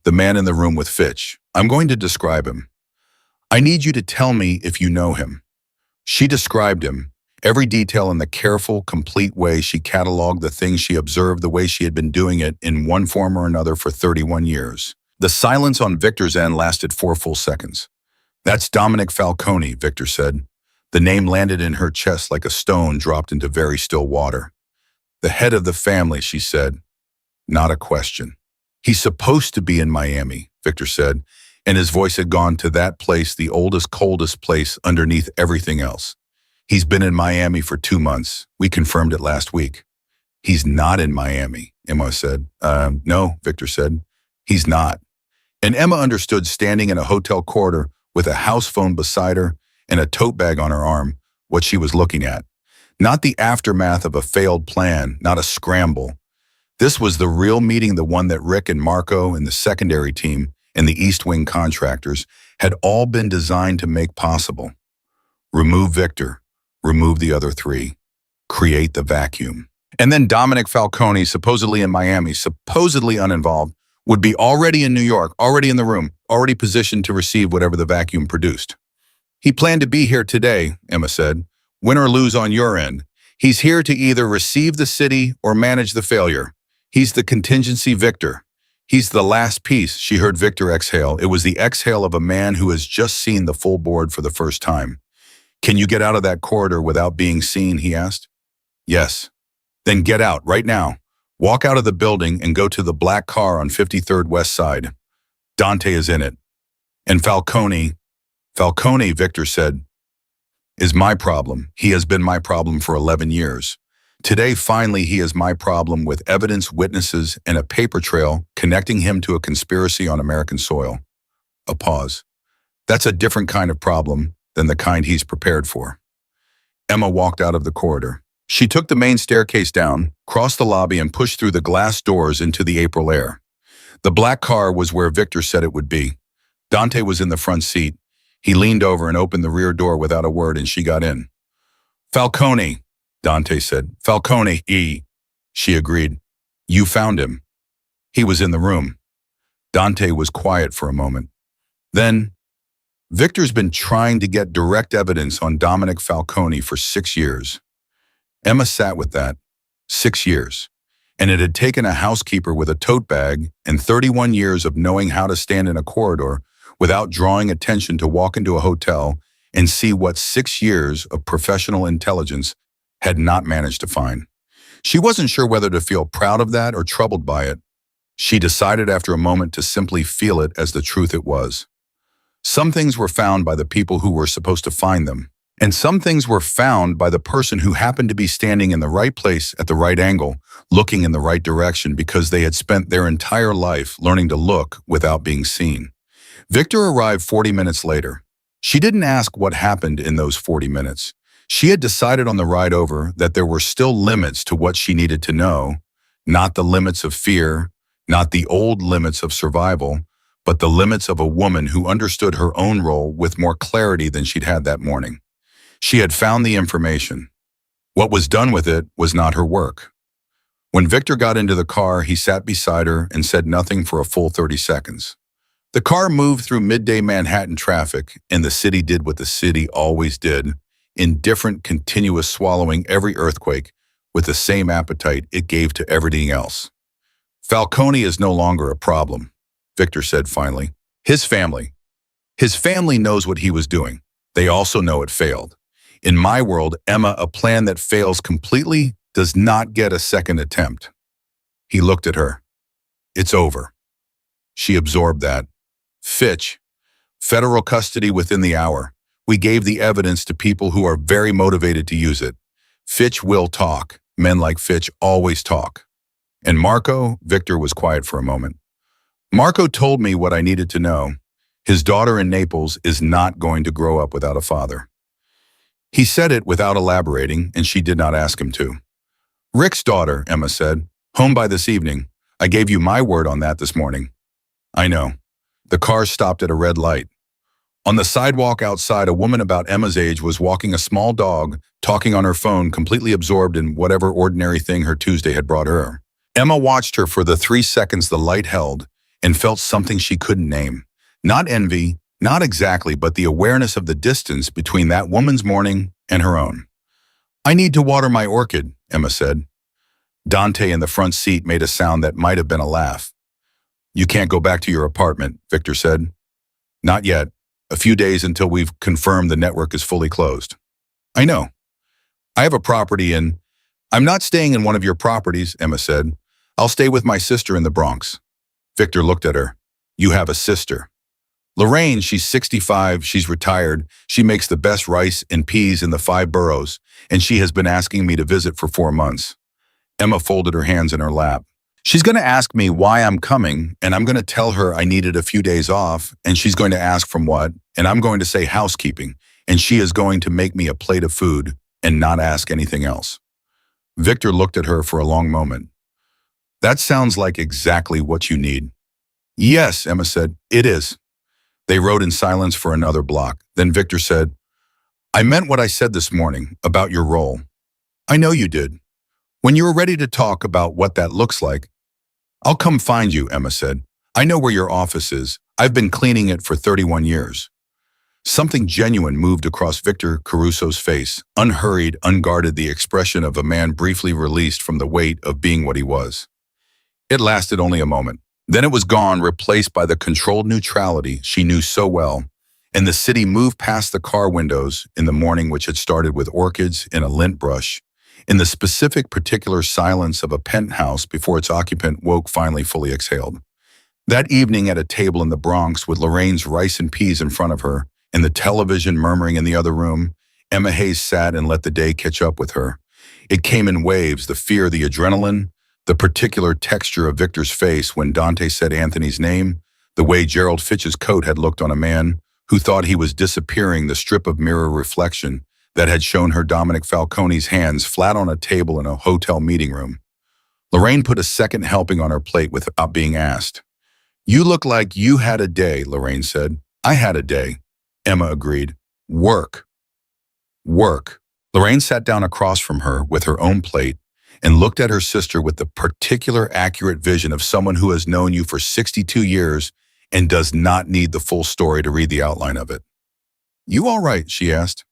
"The man in the room with Fitch. I'm going to describe him. I need you to tell me if you know him." She described him. Every detail in the careful, complete way she cataloged the things she observed, the way she had been doing it in one form or another for 31 years. The silence on Victor's end lasted 4 full seconds. "That's Dominic Falcone," Victor said. The name landed in her chest like a stone dropped into very still water. "The head of the family," she said. Not a question. "He's supposed to be in Miami," Victor said, and his voice had gone to that place, the oldest, coldest place underneath everything else. "He's been in Miami for 2 months. We confirmed it last week." "He's not in Miami," Emma said. No," Victor said. "He's not." And Emma understood, standing in a hotel corridor with a house phone beside her and a tote bag on her arm, what she was looking at. Not the aftermath of a failed plan, not a scramble. This was the real meeting, the one that Rick and Marco and the secondary team and the East Wing contractors had all been designed to make possible. Remove Victor. Remove the other 3. Create the vacuum. And then Dominic Falcone, supposedly in Miami, supposedly uninvolved, would be already in New York, already in the room, already positioned to receive whatever the vacuum produced. "He planned to be here today," Emma said. "Win or lose on your end. He's here to either receive the city or manage the failure. He's the contingency Victor. He's the last piece." She heard Victor exhale. It was the exhale of a man who has just seen the full board for the first time. "Can you get out of that corridor without being seen?" he asked. "Yes." "Then get out right now. Walk out of the building and go to the black car on 53rd West Side. Dante is in it." "And Falcone," Victor said, "is my problem. He has been my problem for 11 years. Today, finally, he is my problem, with evidence, witnesses, and a paper trail connecting him to a conspiracy on American soil." A pause. "That's a different kind of problem than the kind he's prepared for." Emma walked out of the corridor. She took the main staircase down, crossed the lobby, and pushed through the glass doors into the April air. The black car was where Victor said it would be. Dante was in the front seat. He leaned over and opened the rear door without a word, and she got in. "Falcone," Dante said. "Falcone, She agreed. "You found him." "He was in the room." Dante was quiet for a moment. Then, "Victor's been trying to get direct evidence on Dominic Falcone for 6 years. Emma sat with that. 6 years. And it had taken a housekeeper with a tote bag and 31 years of knowing how to stand in a corridor without drawing attention to walk into a hotel and see what 6 years of professional intelligence had not managed to find. She wasn't sure whether to feel proud of that or troubled by it. She decided after a moment to simply feel it as the truth it was. Some things were found by the people who were supposed to find them, and some things were found by the person who happened to be standing in the right place at the right angle, looking in the right direction because they had spent their entire life learning to look without being seen. Victor arrived 40 minutes later. She didn't ask what happened in those 40 minutes. She had decided on the ride over that there were still limits to what she needed to know, not the limits of fear, not the old limits of survival, but the limits of a woman who understood her own role with more clarity than she'd had that morning. She had found the information. What was done with it was not her work. When Victor got into the car, he sat beside her and said nothing for a full 30 seconds. The car moved through midday Manhattan traffic, and the city did what the city always did, indifferent, continuous swallowing every earthquake with the same appetite it gave to everything else. Falcone is no longer a problem, Victor said finally. His family knows what he was doing. They also know it failed. In my world, Emma, a plan that fails completely does not get a second attempt. He looked at her. It's over. She absorbed that. Fitch, federal custody within the hour. We gave the evidence to people who are very motivated to use it. Fitch will talk. Men like Fitch always talk. And Marco, Victor was quiet for a moment. Marco told me what I needed to know. His daughter in Naples is not going to grow up without a father. He said it without elaborating, and she did not ask him to. Rick's daughter, Emma said, home by this evening. I gave you my word on that this morning. I know. The car stopped at a red light. On the sidewalk outside, a woman about Emma's age was walking a small dog, talking on her phone, completely absorbed in whatever ordinary thing her Tuesday had brought her. Emma watched her for the 3 seconds the light held and felt something she couldn't name. Not envy, not exactly, but the awareness of the distance between that woman's morning and her own. I need to water my orchid, Emma said. Dante in the front seat made a sound that might have been a laugh. You can't go back to your apartment, Victor said. Not yet. A few days until we've confirmed the network is fully closed. I know. I have a property in... I'm not staying in one of your properties, Emma said. I'll stay with my sister in the Bronx. Victor looked at her. You have a sister. Lorraine, she's 65, she's retired, she makes the best rice and peas in the 5 boroughs, and she has been asking me to visit for 4 months. Emma folded her hands in her lap. She's going to ask me why I'm coming, and I'm going to tell her I needed a few days off, and she's going to ask from what, and I'm going to say housekeeping, and she is going to make me a plate of food and not ask anything else. Victor looked at her for a long moment. That sounds like exactly what you need. Yes, Emma said, it is. They rode in silence for another block. Then Victor said, I meant what I said this morning about your role. I know you did. When you were ready to talk about what that looks like, I'll come find you, Emma said. I know where your office is. I've been cleaning it for 31 years. Something genuine moved across Victor Caruso's face, unhurried, unguarded, the expression of a man briefly released from the weight of being what he was. It lasted only a moment. Then it was gone, replaced by the controlled neutrality she knew so well, and the city moved past the car windows in the morning, which had started with orchids in a lint brush, in the specific particular silence of a penthouse before its occupant woke, finally fully exhaled. That evening at a table in the Bronx with Lorraine's rice and peas in front of her and the television murmuring in the other room, Emma Hayes sat and let the day catch up with her. It came in waves, the fear, the adrenaline, the particular texture of Victor's face when Dante said Anthony's name, the way Gerald Fitch's coat had looked on a man who thought he was disappearing, the strip of mirror reflection that had shown her Dominic Falcone's hands flat on a table in a hotel meeting room. Lorraine put a second helping on her plate without being asked. You look like you had a day, Lorraine said. I had a day, Emma agreed. Work. Work. Lorraine sat down across from her with her own plate and looked at her sister with the particular accurate vision of someone who has known you for 62 years and does not need the full story to read the outline of it. You all right? She asked.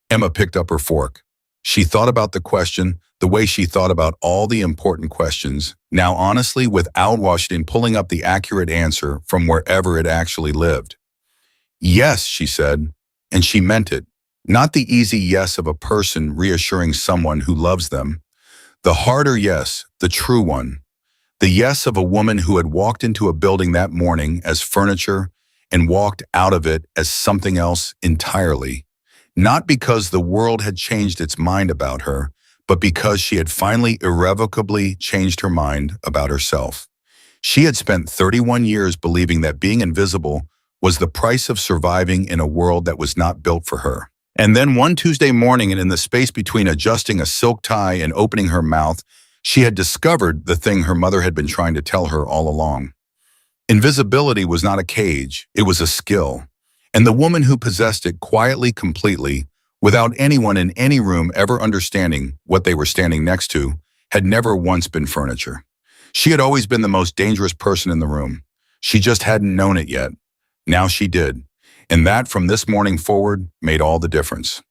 Emma picked up her fork. She thought about the question the way she thought about all the important questions, now honestly without Washington pulling up the accurate answer from wherever it actually lived. Yes, she said, and she meant it. Not the easy yes of a person reassuring someone who loves them. The harder yes, the true one. The yes of a woman who had walked into a building that morning as furniture and walked out of it as something else entirely. Not because the world had changed its mind about her, but because she had finally irrevocably changed her mind about herself. She had spent 31 years believing that being invisible was the price of surviving in a world that was not built for her. And then one Tuesday morning, and in the space between adjusting a silk tie and opening her mouth, she had discovered the thing her mother had been trying to tell her all along. Invisibility was not a cage, it was a skill. And the woman who possessed it quietly, completely, without anyone in any room ever understanding what they were standing next to, had never once been furniture. She had always been the most dangerous person in the room. She just hadn't known it yet. Now she did. And that, from this morning forward, made all the difference.